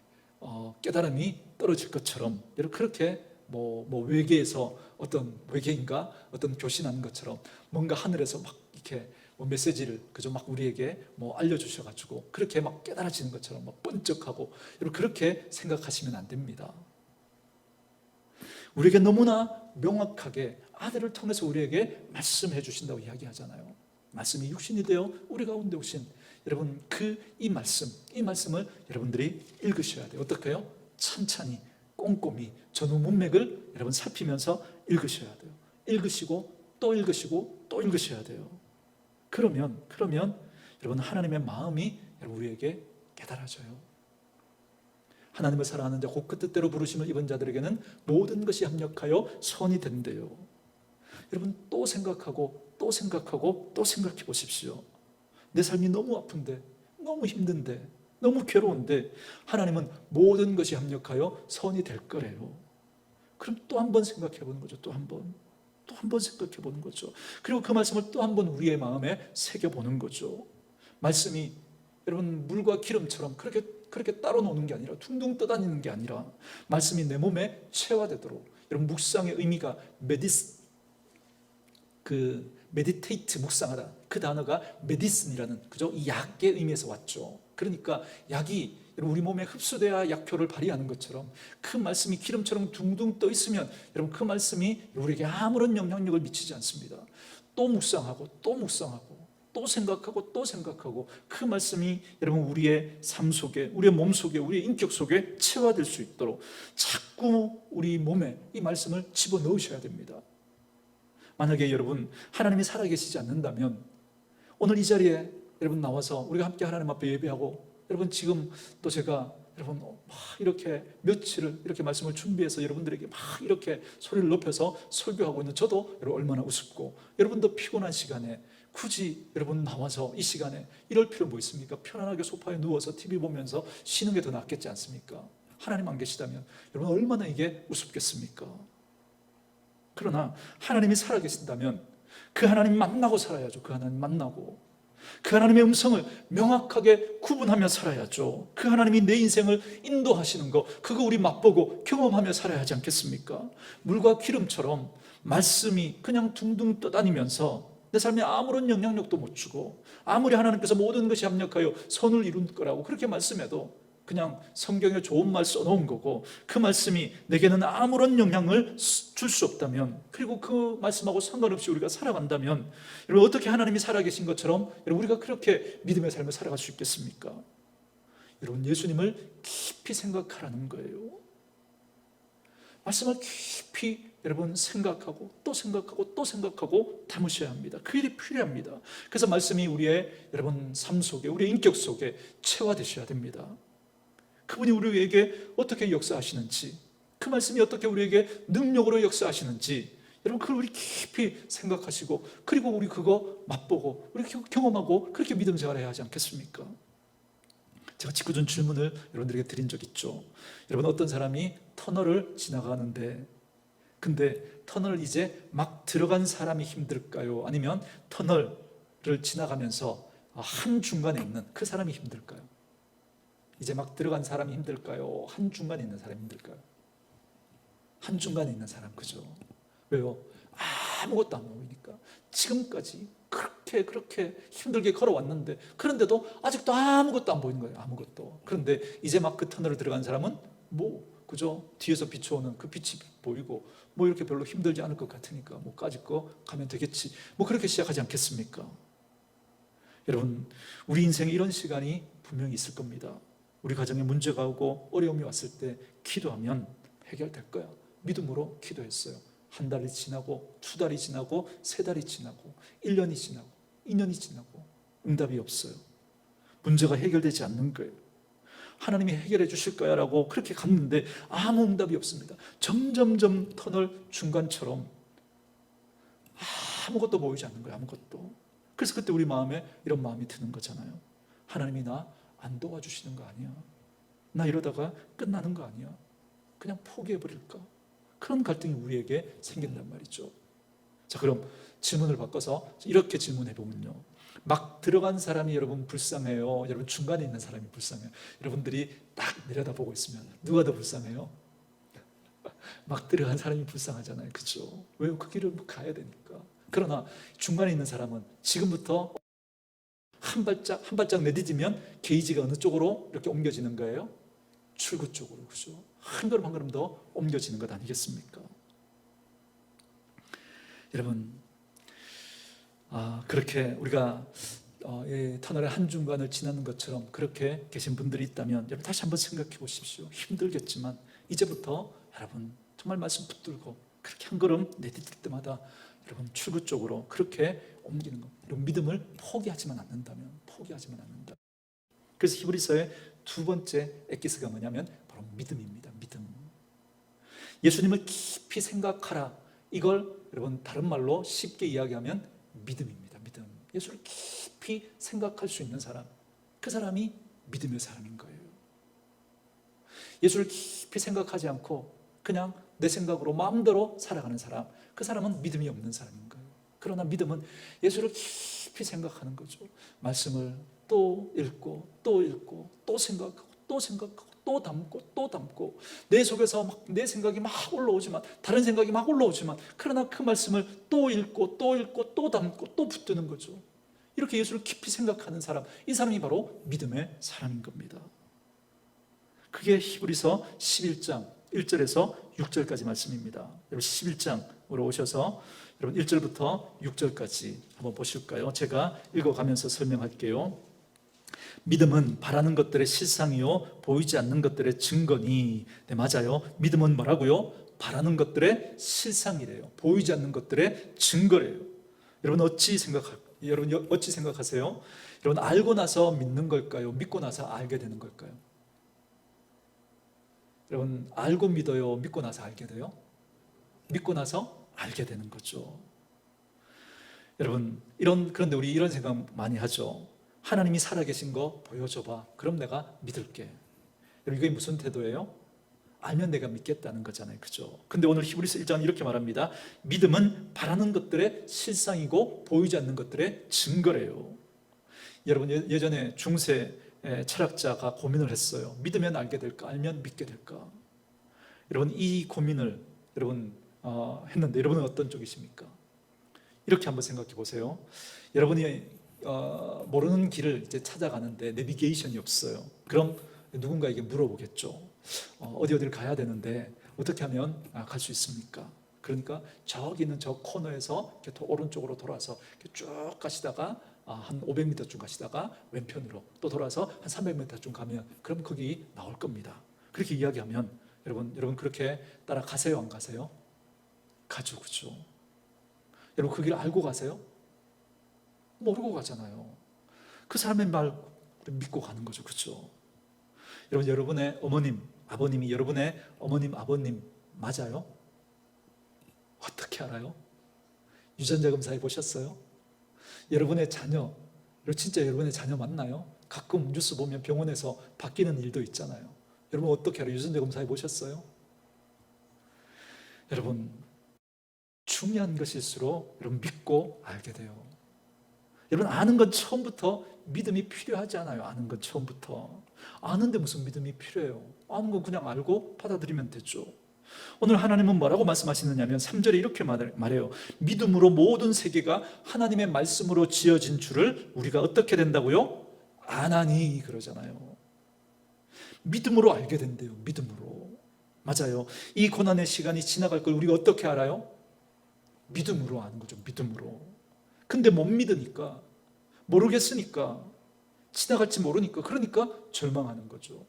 깨달음이 떨어질 것처럼, 여러분 그렇게 외계에서 어떤 외계인가 어떤 교신하는 것처럼 뭔가 하늘에서 막 이렇게 메시지를 그저 막 우리에게 알려주셔가지고 그렇게 막 깨달아지는 것처럼 막 번쩍하고, 여러분 그렇게 생각하시면 안 됩니다. 우리에게 너무나 명확하게 아들을 통해서 우리에게 말씀해 주신다고 이야기하잖아요. 말씀이 육신이 되어 우리 가운데 오신, 여러분 이 말씀을 여러분들이 읽으셔야 돼요. 어떻게요? 찬찬히 꼼꼼히 전후 문맥을 여러분 살피면서 읽으셔야 돼요. 읽으시고 또 읽으시고 또 읽으셔야 돼요. 그러면 여러분 하나님의 마음이 우리에게 깨달아져요. 하나님을 사랑하는 자 곧 그 뜻대로 부르심을 입은 자들에게는 모든 것이 합력하여 선이 된대요. 여러분 또 생각하고 또 생각하고 또 생각해 보십시오. 내 삶이 너무 아픈데, 너무 힘든데, 너무 괴로운데 하나님은 모든 것이 합력하여 선이 될 거래요. 그럼 또 한 번 생각해 보는 거죠. 또 한 번 생각해 보는 거죠. 그리고 그 말씀을 또 한 번 우리의 마음에 새겨 보는 거죠. 말씀이 여러분 물과 기름처럼 그렇게 따로 노는 게 아니라, 둥둥 떠다니는 게 아니라 말씀이 내 몸에 체화되도록, 여러분 묵상의 의미가 메디테이트, 묵상하다, 그 단어가 메디슨이라는, 그죠? 이 약의 의미에서 왔죠. 그러니까 약이 우리 몸에 흡수돼야 약효를 발휘하는 것처럼 그 말씀이 기름처럼 둥둥 떠 있으면 여러분 그 말씀이 우리에게 아무런 영향력을 미치지 않습니다. 또 묵상하고 또 묵상하고 또 생각하고 또 생각하고 그 말씀이 여러분 우리의 삶 속에, 우리의 몸 속에, 우리의 인격 속에 체화될 수 있도록 자꾸 우리 몸에 이 말씀을 집어넣으셔야 됩니다. 만약에 여러분 하나님이 살아계시지 않는다면 오늘 이 자리에 여러분 나와서 우리가 함께 하나님 앞에 예배하고, 여러분 지금 또 제가 여러분 막 이렇게 며칠을 이렇게 말씀을 준비해서 여러분들에게 막 이렇게 소리를 높여서 설교하고 있는 저도 여러분 얼마나 우습고, 여러분도 피곤한 시간에 굳이 여러분 나와서 이 시간에 이럴 필요 뭐 있습니까? 편안하게 소파에 누워서 TV 보면서 쉬는 게 더 낫겠지 않습니까? 하나님 안 계시다면 여러분 얼마나 이게 우습겠습니까? 그러나 하나님이 살아계신다면 그 하나님 만나고 살아야죠. 그 하나님 만나고 그 하나님의 음성을 명확하게 구분하며 살아야죠. 그 하나님이 내 인생을 인도하시는 거, 그거 우리 맛보고 경험하며 살아야 하지 않겠습니까? 물과 기름처럼 말씀이 그냥 둥둥 떠다니면서 내 삶에 아무런 영향력도 못 주고, 아무리 하나님께서 모든 것이 합력하여 선을 이룬 거라고 그렇게 말씀해도 그냥 성경에 좋은 말 써놓은 거고, 그 말씀이 내게는 아무런 영향을 줄 수 없다면, 그리고 그 말씀하고 상관없이 우리가 살아간다면, 여러분 어떻게 하나님이 살아계신 것처럼 여러분 우리가 그렇게 믿음의 삶을 살아갈 수 있겠습니까? 여러분 예수님을 깊이 생각하라는 거예요. 말씀을 깊이 여러분 생각하고 또 생각하고 또 생각하고 담으셔야 합니다. 그 일이 필요합니다. 그래서 말씀이 우리의 여러분 삶 속에, 우리의 인격 속에 체화되셔야 됩니다. 그분이 우리에게 어떻게 역사하시는지, 그 말씀이 어떻게 우리에게 능력으로 역사하시는지, 여러분 그걸 우리 깊이 생각하시고, 그리고 우리 그거 맛보고 우리 경험하고 그렇게 믿음 생활해야 하지 않겠습니까? 제가 직구준 질문을 여러분들에게 드린 적 있죠. 여러분 어떤 사람이 터널을 지나가는데, 근데 터널을 이제 막 들어간 사람이 힘들까요? 아니면 터널을 지나가면서 한중간에 있는 그 사람이 힘들까요? 이제 막 들어간 사람이 힘들까요? 한중간에 있는 사람이 힘들까요? 한중간에 있는 사람, 그죠? 왜요? 아무것도 안 보이니까. 지금까지 그렇게 힘들게 걸어왔는데, 그런데도 아직도 아무것도 안 보이는 거예요. 아무것도. 그런데 이제 막 그 터널을 들어간 사람은 그죠? 뒤에서 비춰오는 그 빛이 보이고 이렇게 별로 힘들지 않을 것 같으니까 까짓 거 가면 되겠지, 그렇게 시작하지 않겠습니까? 여러분 우리 인생에 이런 시간이 분명히 있을 겁니다. 우리 가정에 문제가 오고 어려움이 왔을 때 기도하면 해결될 거야. 믿음으로 기도했어요. 한 달이 지나고, 두 달이 지나고, 세 달이 지나고, 1년이 지나고, 2년이 지나고 응답이 없어요. 문제가 해결되지 않는 거예요. 하나님이 해결해 주실 거야 라고 그렇게 갔는데 아무 응답이 없습니다. 점점점 터널 중간처럼 아무것도 보이지 않는 거예요. 아무것도. 그래서 그때 우리 마음에 이런 마음이 드는 거잖아요. 하나님이 나 안 도와주시는 거 아니야? 나 이러다가 끝나는 거 아니야? 그냥 포기해버릴까? 그런 갈등이 우리에게 생긴단 말이죠. 자, 그럼 질문을 바꿔서 이렇게 질문해 보면요, 막 들어간 사람이 여러분 불쌍해요? 여러분 중간에 있는 사람이 불쌍해요? 여러분들이 딱 내려다보고 있으면 누가 더 불쌍해요? 막 들어간 사람이 불쌍하잖아요. 그렇죠? 왜요? 그 길을 가야 되니까. 그러나 중간에 있는 사람은 지금부터 한 발짝 내딛으면 게이지가 어느 쪽으로 이렇게 옮겨지는 거예요? 출구 쪽으로. 그죠? 한 걸음 한 걸음 더 옮겨지는 것 아니겠습니까? 여러분, 그렇게 우리가 터널의 한중간을 지나는 것처럼 그렇게 계신 분들이 있다면 여러분 다시 한번 생각해 보십시오. 힘들겠지만 이제부터 여러분 정말 말씀 붙들고 그렇게 한 걸음 내딛을 때마다 여러분 출구 쪽으로 그렇게 옮기는 것. 여러분 믿음을 포기하지만 않는다면, 포기하지만 않는다. 그래서 히브리서의 두 번째 엑기스가 뭐냐면 바로 믿음입니다. 믿음. 예수님을 깊이 생각하라. 이걸 여러분 다른 말로 쉽게 이야기하면 믿음입니다. 믿음. 예수를 깊이 생각할 수 있는 사람, 그 사람이 믿음의 사람인 거예요. 예수를 깊이 생각하지 않고 그냥 내 생각으로 마음대로 살아가는 사람, 그 사람은 믿음이 없는 사람인 거예요. 그러나 믿음은 예수를 깊이 생각하는 거죠. 말씀을 또 읽고 또 읽고 또 생각하고 또 생각하고 또 담고 또 담고 내 속에서 막 내 생각이 막 올라오지만, 다른 생각이 막 올라오지만, 그러나 그 말씀을 또 읽고 또 읽고 또 담고 또 붙드는 거죠. 이렇게 예수를 깊이 생각하는 사람, 이 사람이 바로 믿음의 사람인 겁니다. 그게 히브리서 11장 1절에서 6절까지 말씀입니다. 여러분 11장으로 오셔서 여러분 1절부터 6절까지 한번 보실까요? 제가 읽어가면서 설명할게요. 믿음은 바라는 것들의 실상이요 보이지 않는 것들의 증거니. 네, 맞아요. 믿음은 뭐라고요? 바라는 것들의 실상이래요. 보이지 않는 것들의 증거래요. 여러분 어찌 생각하세요? 여러분 알고 나서 믿는 걸까요? 믿고 나서 알게 되는 걸까요? 여러분 알고 믿어요? 믿고 나서 알게 돼요? 믿고 나서 알게 되는 거죠. 여러분 그런데 우리 이런 생각 많이 하죠. 하나님이 살아계신 거 보여줘봐. 그럼 내가 믿을게. 여러분 이게 무슨 태도예요? 알면 내가 믿겠다는 거잖아요. 그죠? 근데 오늘 히브리서 1장은 이렇게 말합니다. 믿음은 바라는 것들의 실상이고 보이지 않는 것들의 증거래요. 여러분 예전에 중세 철학자가 고민을 했어요. 믿으면 알게 될까? 알면 믿게 될까? 여러분 이 고민을 했는데 여러분은 어떤 쪽이십니까? 이렇게 한번 생각해 보세요. 여러분이 모르는 길을 이제 찾아가는데 내비게이션이 없어요. 그럼 누군가에게 물어보겠죠. 어디를 가야 되는데 어떻게 하면 갈 수 있습니까? 그러니까 저기 있는 저 코너에서 이렇게 오른쪽으로 돌아서 이렇게 쭉 가시다가 한 500m쯤 가시다가 왼편으로 또 돌아서 한 300m쯤 가면 그럼 거기 나올 겁니다. 그렇게 이야기하면 여러분 그렇게 따라가세요? 안 가세요? 가죠. 그죠? 여러분 그 길을 알고 가세요? 모르고 가잖아요. 그 사람의 말 믿고 가는 거죠. 그렇죠? 여러분의 어머님, 아버님이 여러분의 어머님, 아버님 맞아요? 어떻게 알아요? 유전자 검사해 보셨어요? 여러분의 자녀, 진짜 여러분의 자녀 맞나요? 가끔 뉴스 보면 병원에서 바뀌는 일도 있잖아요. 여러분 어떻게 알아요? 유전자 검사해 보셨어요? 여러분 중요한 것일수록 여러분 믿고 알게 돼요. 여러분 아는 건 처음부터 믿음이 필요하지 않아요. 아는 건 처음부터. 아는데 무슨 믿음이 필요해요? 아는 건 그냥 알고 받아들이면 되죠. 오늘 하나님은 뭐라고 말씀하시느냐면 3절에 이렇게 말해요. 믿음으로 모든 세계가 하나님의 말씀으로 지어진 줄을 우리가 어떻게 된다고요? 아나니 그러잖아요. 믿음으로 알게 된대요. 믿음으로. 맞아요. 이 고난의 시간이 지나갈 걸 우리가 어떻게 알아요? 믿음으로 아는 거죠. 믿음으로. 근데 못 믿으니까, 모르겠으니까, 지나갈지 모르니까, 그러니까 절망하는 거죠.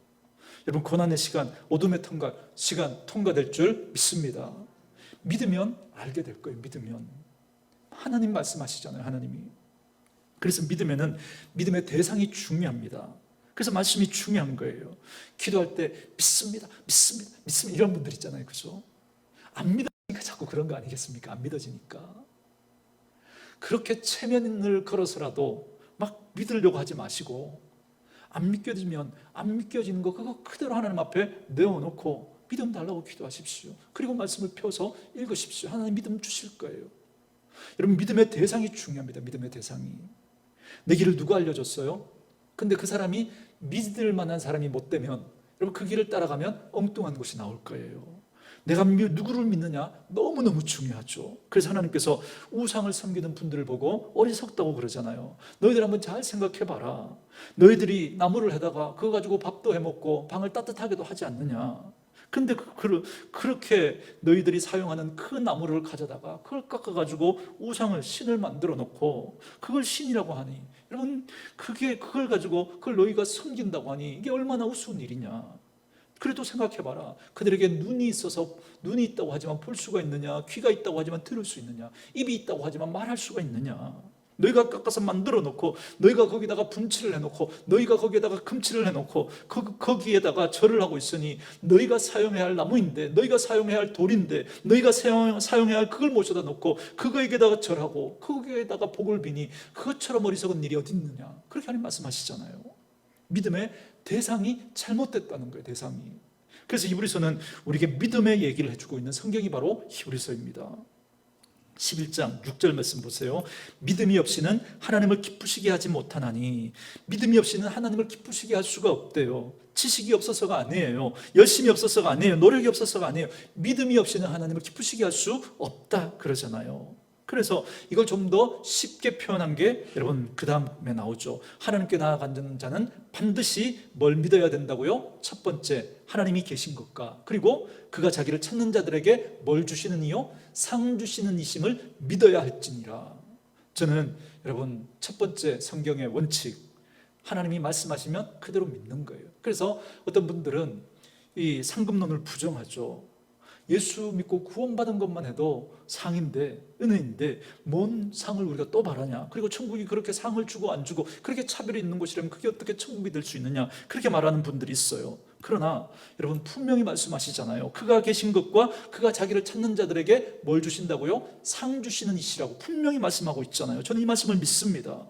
여러분 고난의 시간, 어둠의 시간 통과될 줄 믿습니다. 믿으면 알게 될 거예요. 믿으면. 하나님 말씀하시잖아요. 하나님이. 그래서 믿으면은 믿음의 대상이 중요합니다. 그래서 말씀이 중요한 거예요. 기도할 때 믿습니다. 이런 분들 있잖아요. 그죠? 안 믿으니까 자꾸 그런 거 아니겠습니까? 안 믿어지니까. 그렇게 체면을 걸어서라도 막 믿으려고 하지 마시고, 안 믿겨지는 거 그거 그대로 하나님 앞에 내어놓고 믿음 달라고 기도하십시오. 그리고 말씀을 펴서 읽으십시오. 하나님 믿음 주실 거예요. 여러분 믿음의 대상이 중요합니다. 믿음의 대상이. 내 길을 누가 알려줬어요? 근데 그 사람이 믿을 만한 사람이 못 되면, 여러분 그 길을 따라가면 엉뚱한 것이 나올 거예요. 내가 누구를 믿느냐 너무너무 중요하죠. 그래서 하나님께서 우상을 섬기는 분들을 보고 어리석다고 그러잖아요. 너희들 한번 잘 생각해봐라. 너희들이 나무를 해다가 그거 가지고 밥도 해먹고 방을 따뜻하게도 하지 않느냐. 근데 그렇게 너희들이 사용하는 그 나무를 가져다가 그걸 깎아가지고 우상을, 신을 만들어 놓고 그걸 신이라고 하니, 여러분 그걸 가지고 그걸 너희가 섬긴다고 하니 이게 얼마나 우스운 일이냐. 그래도 생각해봐라. 그들에게 눈이 있어서, 눈이 있다고 하지만 볼 수가 있느냐? 귀가 있다고 하지만 들을 수 있느냐? 입이 있다고 하지만 말할 수가 있느냐? 너희가 깎아서 만들어 놓고, 너희가 거기다가 분칠을 해놓고, 너희가 거기에다가 금칠을 해놓고, 거기에다가 절을 하고 있으니, 너희가 사용해야 할 나무인데, 너희가 사용해야 할 돌인데, 너희가 사용해야 할 그걸 모셔다 놓고 그거에다가 절하고 거기에다가 복을 비니 그것처럼 어리석은 일이 어디 있느냐. 그렇게 하나님 말씀하시잖아요. 믿음의 대상이 잘못됐다는 거예요. 대상이. 그래서 히브리서는 우리에게 믿음의 얘기를 해주고 있는 성경이 바로 히브리서입니다. 11장 6절 말씀 보세요. 믿음이 없이는 하나님을 기쁘시게 하지 못하나니. 믿음이 없이는 하나님을 기쁘시게 할 수가 없대요. 지식이 없어서가 아니에요. 열심이 없어서가 아니에요. 노력이 없어서가 아니에요. 믿음이 없이는 하나님을 기쁘시게 할 수 없다 그러잖아요. 그래서 이걸 좀 더 쉽게 표현한 게 여러분 그 다음에 나오죠. 하나님께 나아가는 자는 반드시 뭘 믿어야 된다고요? 첫 번째, 하나님이 계신 것과, 그리고 그가 자기를 찾는 자들에게 뭘 주시는 이요? 상 주시는 이심을 믿어야 할지니라. 저는 여러분 첫 번째 성경의 원칙, 하나님이 말씀하시면 그대로 믿는 거예요. 그래서 어떤 분들은 이 상급론을 부정하죠. 예수 믿고 구원받은 것만 해도 상인데, 은혜인데 뭔 상을 우리가 또 바라냐. 그리고 천국이 그렇게 상을 주고 안 주고 그렇게 차별이 있는 곳이라면 그게 어떻게 천국이 될 수 있느냐, 그렇게 말하는 분들이 있어요. 그러나 여러분 분명히 말씀하시잖아요. 그가 계신 것과 그가 자기를 찾는 자들에게 뭘 주신다고요? 상 주시는 이시라고 분명히 말씀하고 있잖아요. 저는 이 말씀을 믿습니다.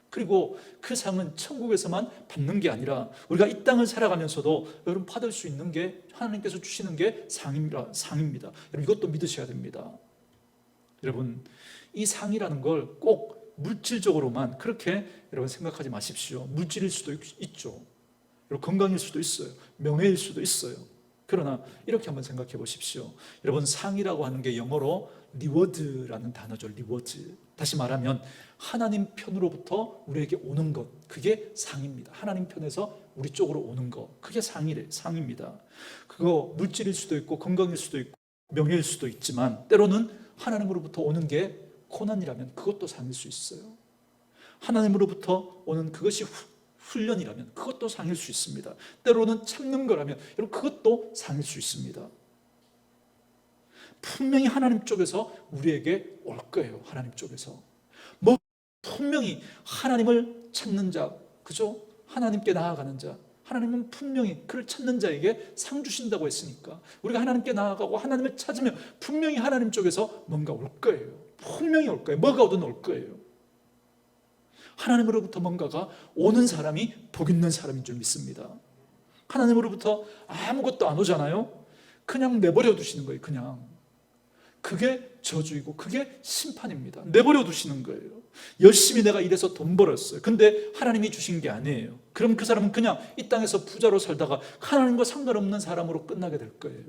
그리고 그 상은 천국에서만 받는 게 아니라 우리가 이 땅을 살아가면서도 여러분 받을 수 있는 게, 하나님께서 주시는 게 상입니다. 여러분 이것도 믿으셔야 됩니다. 여러분 이 상이라는 걸 꼭 물질적으로만 그렇게 여러분 생각하지 마십시오. 물질일 수도 있죠. 여러분 건강일 수도 있어요. 명예일 수도 있어요. 그러나 이렇게 한번 생각해 보십시오. 여러분 상이라고 하는 게 영어로 리워드라는 단어죠. 리워드. 다시 말하면 하나님 편으로부터 우리에게 오는 것, 그게 상입니다. 하나님 편에서 우리 쪽으로 오는 것, 그게 상입니다. 그거 물질일 수도 있고 건강일 수도 있고 명예일 수도 있지만, 때로는 하나님으로부터 오는 게 고난이라면 그것도 상일 수 있어요. 하나님으로부터 오는 그것이 훈련이라면 그것도 상일 수 있습니다. 때로는 참는 거라면 여러분 그것도 상일 수 있습니다. 분명히 하나님 쪽에서 우리에게 올 거예요. 하나님 쪽에서 분명히 하나님을 찾는 자, 그죠? 하나님께 나아가는 자, 하나님은 분명히 그를 찾는 자에게 상 주신다고 했으니까 우리가 하나님께 나아가고 하나님을 찾으면 분명히 하나님 쪽에서 뭔가 올 거예요. 분명히 올 거예요. 뭐가 오든 올 거예요. 하나님으로부터 뭔가가 오는 사람이 복 있는 사람인 줄 믿습니다. 하나님으로부터 아무것도 안 오잖아요. 그냥 내버려 두시는 거예요. 그냥. 그게 저주이고 그게 심판입니다. 내버려 두시는 거예요. 열심히 내가 일해서 돈 벌었어요. 근데 하나님이 주신 게 아니에요. 그럼 그 사람은 그냥 이 땅에서 부자로 살다가 하나님과 상관없는 사람으로 끝나게 될 거예요.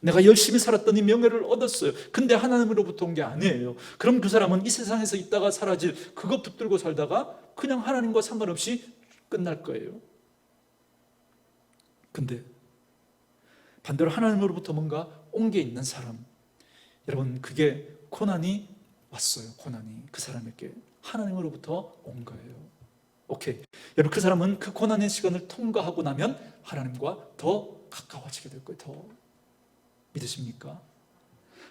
내가 열심히 살았더니 명예를 얻었어요. 근데 하나님으로부터 온 게 아니에요. 그럼 그 사람은 이 세상에서 있다가 사라질 그거 붙들고 살다가 그냥 하나님과 상관없이 끝날 거예요. 근데 반대로 하나님으로부터 뭔가 온 게 있는 사람, 여러분 그게 고난이 왔어요. 고난이 그 사람에게 하나님으로부터 온 거예요. 오케이. 여러분 그 사람은 그 고난의 시간을 통과하고 나면 하나님과 더 가까워지게 될 거예요. 더. 믿으십니까?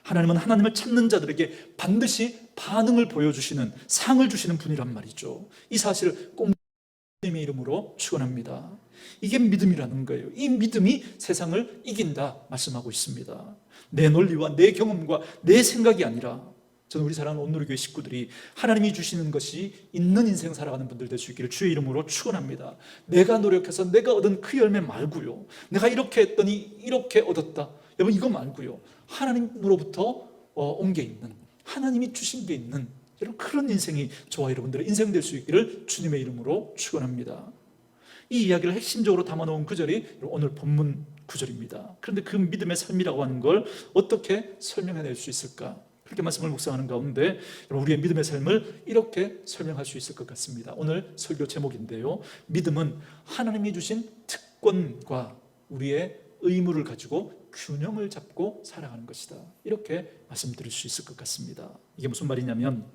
하나님은 하나님을 찾는 자들에게 반드시 반응을 보여주시는, 상을 주시는 분이란 말이죠. 이 사실을 꼭 주님의 이름으로 축원합니다. 이게 믿음이라는 거예요. 이 믿음이 세상을 이긴다 말씀하고 있습니다. 내 논리와 내 경험과 내 생각이 아니라, 저는 우리 사랑하는 온누리교회 식구들이 하나님이 주시는 것이 있는 인생 살아가는 분들 될 수 있기를 주의 이름으로 축원합니다. 내가 노력해서 내가 얻은 그 열매 말고요, 내가 이렇게 했더니 이렇게 얻었다, 여러분 이거 말고요, 하나님으로부터 온 게 있는, 하나님이 주신 게 있는 여러분, 그런 인생이 저와 여러분들의 인생 될 수 있기를 주님의 이름으로 축원합니다. 이 이야기를 핵심적으로 담아놓은 구절이 오늘 본문 구절입니다. 그런데 그 믿음의 삶이라고 하는 걸 어떻게 설명해낼 수 있을까? 그렇게 말씀을 묵상하는 가운데 우리의 믿음의 삶을 이렇게 설명할 수 있을 것 같습니다. 오늘 설교 제목인데요, 믿음은 하나님이 주신 특권과 우리의 의무를 가지고 균형을 잡고 살아가는 것이다, 이렇게 말씀드릴 수 있을 것 같습니다. 이게 무슨 말이냐면,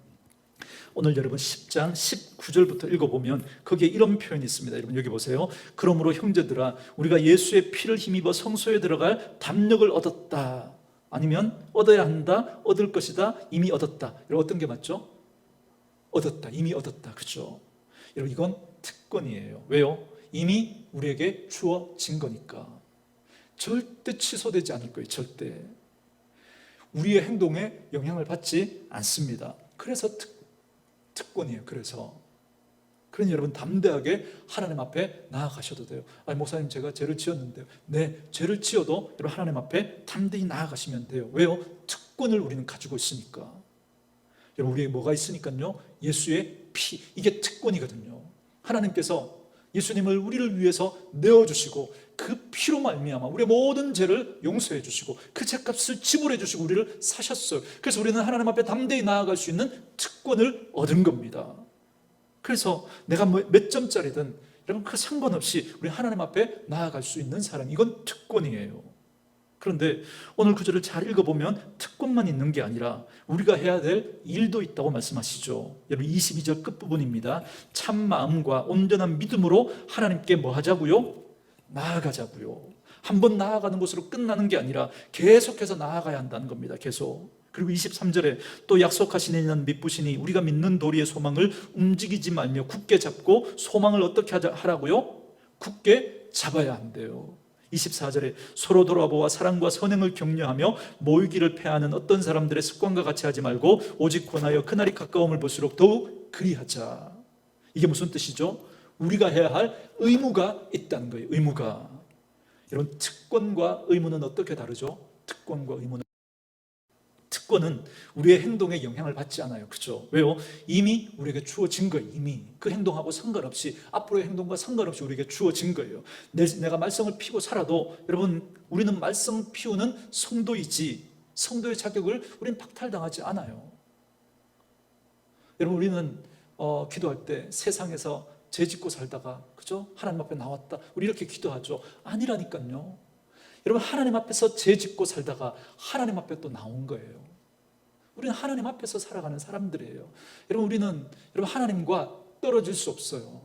오늘 여러분 10장 19절부터 읽어보면 거기에 이런 표현이 있습니다. 여러분 여기 보세요. 그러므로 형제들아, 우리가 예수의 피를 힘입어 성소에 들어갈 담력을 얻었다. 아니면 얻어야 한다, 얻을 것이다, 이미 얻었다. 여러분 어떤 게 맞죠? 얻었다, 이미 얻었다. 그렇죠? 여러분 이건 특권이에요. 왜요? 이미 우리에게 주어진 거니까. 절대 취소되지 않을 거예요. 절대. 우리의 행동에 영향을 받지 않습니다. 그래서 특권이에요. 그러니 여러분 담대하게 하나님 앞에 나아가셔도 돼요. 아니 목사님, 제가 죄를 지었는데요. 네, 죄를 지어도 여러분 하나님 앞에 담대히 나아가시면 돼요. 왜요? 특권을 우리는 가지고 있으니까. 여러분 우리에게 뭐가 있으니까요? 예수의 피, 이게 특권이거든요. 하나님께서 예수님을 우리를 위해서 내어주시고 그 피로 말미암아 우리의 모든 죄를 용서해 주시고 그 죄값을 지불해 주시고 우리를 사셨어요. 그래서 우리는 하나님 앞에 담대히 나아갈 수 있는 특권을 얻은 겁니다. 그래서 내가 몇 점짜리든 여러분 그 상관없이 우리 하나님 앞에 나아갈 수 있는 사람, 이건 특권이에요. 그런데 오늘 구절을 잘 읽어보면 특권만 있는 게 아니라 우리가 해야 될 일도 있다고 말씀하시죠. 여러분 22절 끝부분입니다. 참 마음과 온전한 믿음으로 하나님께 뭐 하자고요? 나아가자고요. 한번 나아가는 것으로 끝나는 게 아니라 계속해서 나아가야 한다는 겁니다. 계속. 그리고 23절에 또 약속하신 이는 믿으시니 우리가 믿는 도리의 소망을 움직이지 말며 굳게 잡고, 소망을 어떻게 하라고요? 굳게 잡아야 한대요. 24절에 서로 돌아보아 사랑과 선행을 격려하며 모이기를 패하는 어떤 사람들의 습관과 같이 하지 말고 오직 권하여 그날이 가까움을 볼수록 더욱 그리하자. 이게 무슨 뜻이죠? 우리가 해야 할 의무가 있다는 거예요. 의무가. 여러분 특권과 의무는 어떻게 다르죠? 특권은 우리의 행동에 영향을 받지 않아요. 그렇죠? 왜요? 이미 우리에게 주어진 거예요. 이미 그 행동하고 상관없이, 앞으로의 행동과 상관없이 우리에게 주어진 거예요. 내가 말썽을 피고 살아도 여러분 우리는 말썽 피우는 성도이지 성도의 자격을 우리는 박탈당하지 않아요. 여러분 우리는 기도할 때 세상에서 죄 짓고 살다가, 그죠? 하나님 앞에 나왔다, 우리 이렇게 기도하죠. 아니라니까요. 여러분 하나님 앞에서 죄 짓고 살다가 하나님 앞에 또 나온 거예요. 우리는 하나님 앞에서 살아가는 사람들이에요. 여러분 하나님과 떨어질 수 없어요.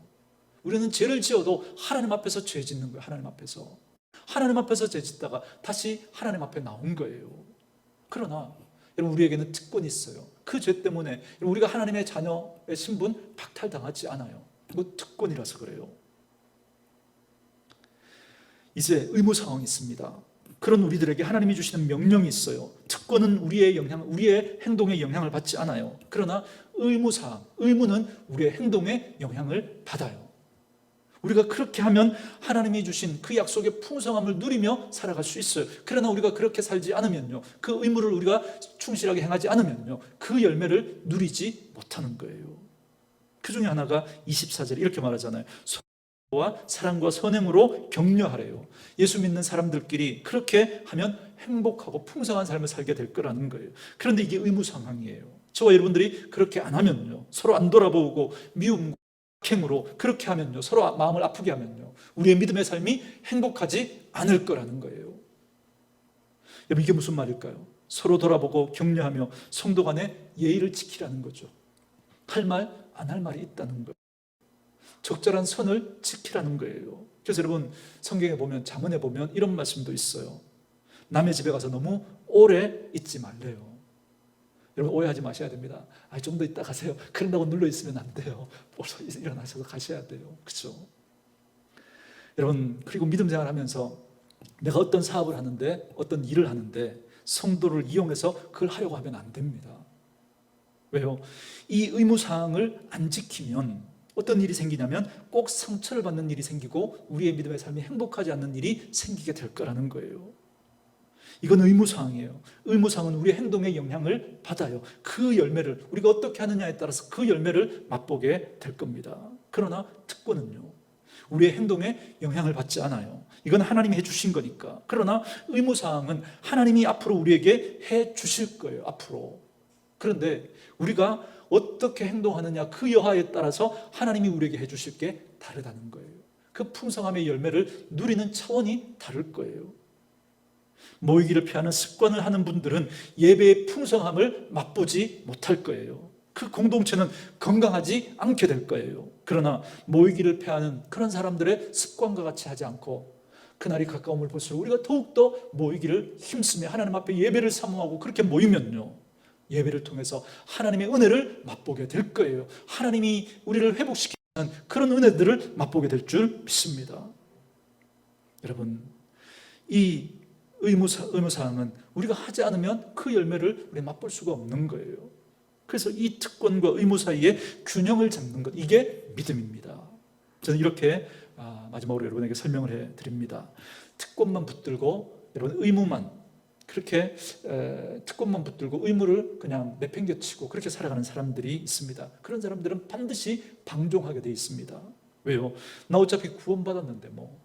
우리는 죄를 지어도 하나님 앞에서 죄 짓는 거예요. 하나님 앞에서 죄 짓다가 다시 하나님 앞에 나온 거예요. 그러나 여러분 우리에게는 특권이 있어요. 그 죄 때문에 우리가 하나님의 자녀의 신분 박탈당하지 않아요. 그 특권이라서 그래요. 이제 의무 상황이 있습니다. 그런 우리들에게 하나님이 주시는 명령이 있어요. 특권은 우리의 행동에 영향을 받지 않아요. 그러나 의무사항, 의무는 우리의 행동에 영향을 받아요. 우리가 그렇게 하면 하나님이 주신 그 약속의 풍성함을 누리며 살아갈 수 있어요. 그러나 우리가 그렇게 살지 않으면요, 그 의무를 우리가 충실하게 행하지 않으면요, 그 열매를 누리지 못하는 거예요. 그 중에 하나가 24절에 이렇게 말하잖아요. 와 사랑과 선행으로 격려하래요. 예수 믿는 사람들끼리 그렇게 하면 행복하고 풍성한 삶을 살게 될 거라는 거예요. 그런데 이게 의무 상황이에요. 저와 여러분들이 그렇게 안 하면요, 서로 안 돌아보고 미움과 악행으로 그렇게 하면요, 서로 마음을 아프게 하면요, 우리의 믿음의 삶이 행복하지 않을 거라는 거예요. 여러분 이게 무슨 말일까요? 서로 돌아보고 격려하며 성도 간의 예의를 지키라는 거죠. 할 말, 안 할 말이 있다는 거예요. 적절한 선을 지키라는 거예요. 그래서 여러분 성경에 보면, 잠언에 보면 이런 말씀도 있어요. 남의 집에 가서 너무 오래 있지 말래요. 여러분 오해하지 마셔야 됩니다. 좀 더 있다 가세요. 그런다고 눌러 있으면 안 돼요. 벌써 일어나셔서 가셔야 돼요. 그렇죠? 여러분 그리고 믿음 생활하면서 내가 어떤 사업을 하는데, 어떤 일을 하는데 성도를 이용해서 그걸 하려고 하면 안 됩니다. 왜요? 이 의무사항을 안 지키면 어떤 일이 생기냐면 꼭 상처를 받는 일이 생기고 우리의 믿음의 삶이 행복하지 않는 일이 생기게 될 거라는 거예요. 이건 의무사항이에요. 의무사항은 우리의 행동에 영향을 받아요. 그 열매를 우리가 어떻게 하느냐에 따라서 그 열매를 맛보게 될 겁니다. 그러나 특권은요, 우리의 행동에 영향을 받지 않아요. 이건 하나님이 해주신 거니까. 그러나 의무사항은 하나님이 앞으로 우리에게 해주실 거예요. 앞으로. 그런데 우리가 어떻게 행동하느냐, 그 여하에 따라서 하나님이 우리에게 해주실 게 다르다는 거예요. 그 풍성함의 열매를 누리는 차원이 다를 거예요. 모이기를 피하는 습관을 하는 분들은 예배의 풍성함을 맛보지 못할 거예요. 그 공동체는 건강하지 않게 될 거예요. 그러나 모이기를 피하는 그런 사람들의 습관과 같이 하지 않고 그날이 가까움을 볼수록 우리가 더욱더 모이기를 힘쓰며 하나님 앞에 예배를 사모하고 그렇게 모이면요, 예배를 통해서 하나님의 은혜를 맛보게 될 거예요. 하나님이 우리를 회복시키는 그런 은혜들을 맛보게 될 줄 믿습니다. 여러분, 이 의무사항은 우리가 하지 않으면 그 열매를 우리 맛볼 수가 없는 거예요. 그래서 이 특권과 의무 사이에 균형을 잡는 것, 이게 믿음입니다. 저는 이렇게 마지막으로 여러분에게 설명을 해드립니다. 특권만 붙들고 여러분 의무만, 그렇게 특권만 붙들고 의무를 그냥 내팽개치고 그렇게 살아가는 사람들이 있습니다. 그런 사람들은 반드시 방종하게 돼 있습니다. 왜요? 나 어차피 구원받았는데 뭐,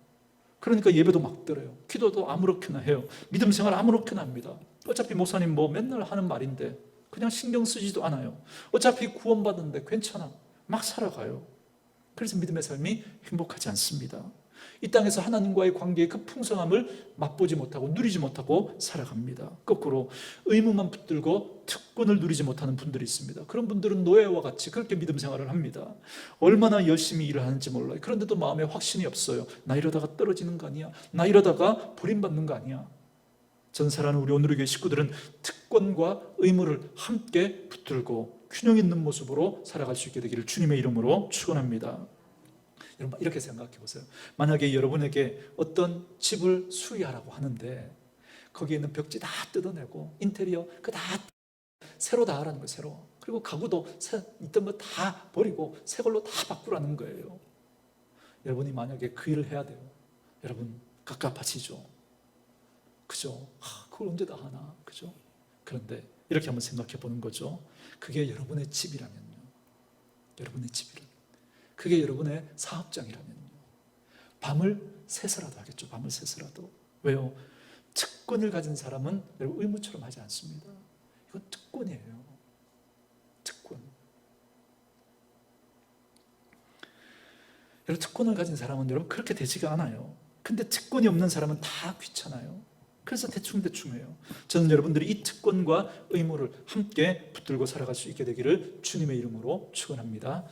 그러니까 예배도 막 들어요. 기도도 아무렇게나 해요. 믿음 생활 아무렇게나 합니다. 어차피 목사님 뭐 맨날 하는 말인데 그냥 신경 쓰지도 않아요. 어차피 구원받았는데 괜찮아, 막 살아가요. 그래서 믿음의 삶이 행복하지 않습니다. 이 땅에서 하나님과의 관계의 그 풍성함을 맛보지 못하고 누리지 못하고 살아갑니다. 거꾸로 의무만 붙들고 특권을 누리지 못하는 분들이 있습니다. 그런 분들은 노예와 같이 그렇게 믿음 생활을 합니다. 얼마나 열심히 일을 하는지 몰라요. 그런데도 마음에 확신이 없어요. 나 이러다가 떨어지는 거 아니야? 나 이러다가 버림받는 거 아니야? 전사라는 우리 오늘의 교회 식구들은 특권과 의무를 함께 붙들고 균형 있는 모습으로 살아갈 수 있게 되기를 주님의 이름으로 축원합니다. 여러분, 이렇게 생각해 보세요. 만약에 여러분에게 어떤 집을 수리하라고 하는데 거기에 있는 벽지 다 뜯어내고 인테리어 다 새로 다 하라는 거예요. 새로. 그리고 가구도 있던 거 다 버리고 새 걸로 다 바꾸라는 거예요. 여러분이 만약에 그 일을 해야 돼요. 여러분, 갑갑하시죠? 그죠? 그걸 언제 다 하나? 그죠? 그런데 이렇게 한번 생각해 보는 거죠. 그게 여러분의 집이라면요. 여러분의 집이라면. 그게 여러분의 사업장이라면요. 밤을 새서라도 하겠죠. 밤을 새서라도. 왜요? 특권을 가진 사람은 여러분 의무처럼 하지 않습니다. 이건 특권이에요. 특권. 여러분, 특권을 가진 사람은 여러분 그렇게 되지가 않아요. 근데 특권이 없는 사람은 다 귀찮아요. 그래서 대충해요. 저는 여러분들이 이 특권과 의무를 함께 붙들고 살아갈 수 있게 되기를 주님의 이름으로 축원합니다.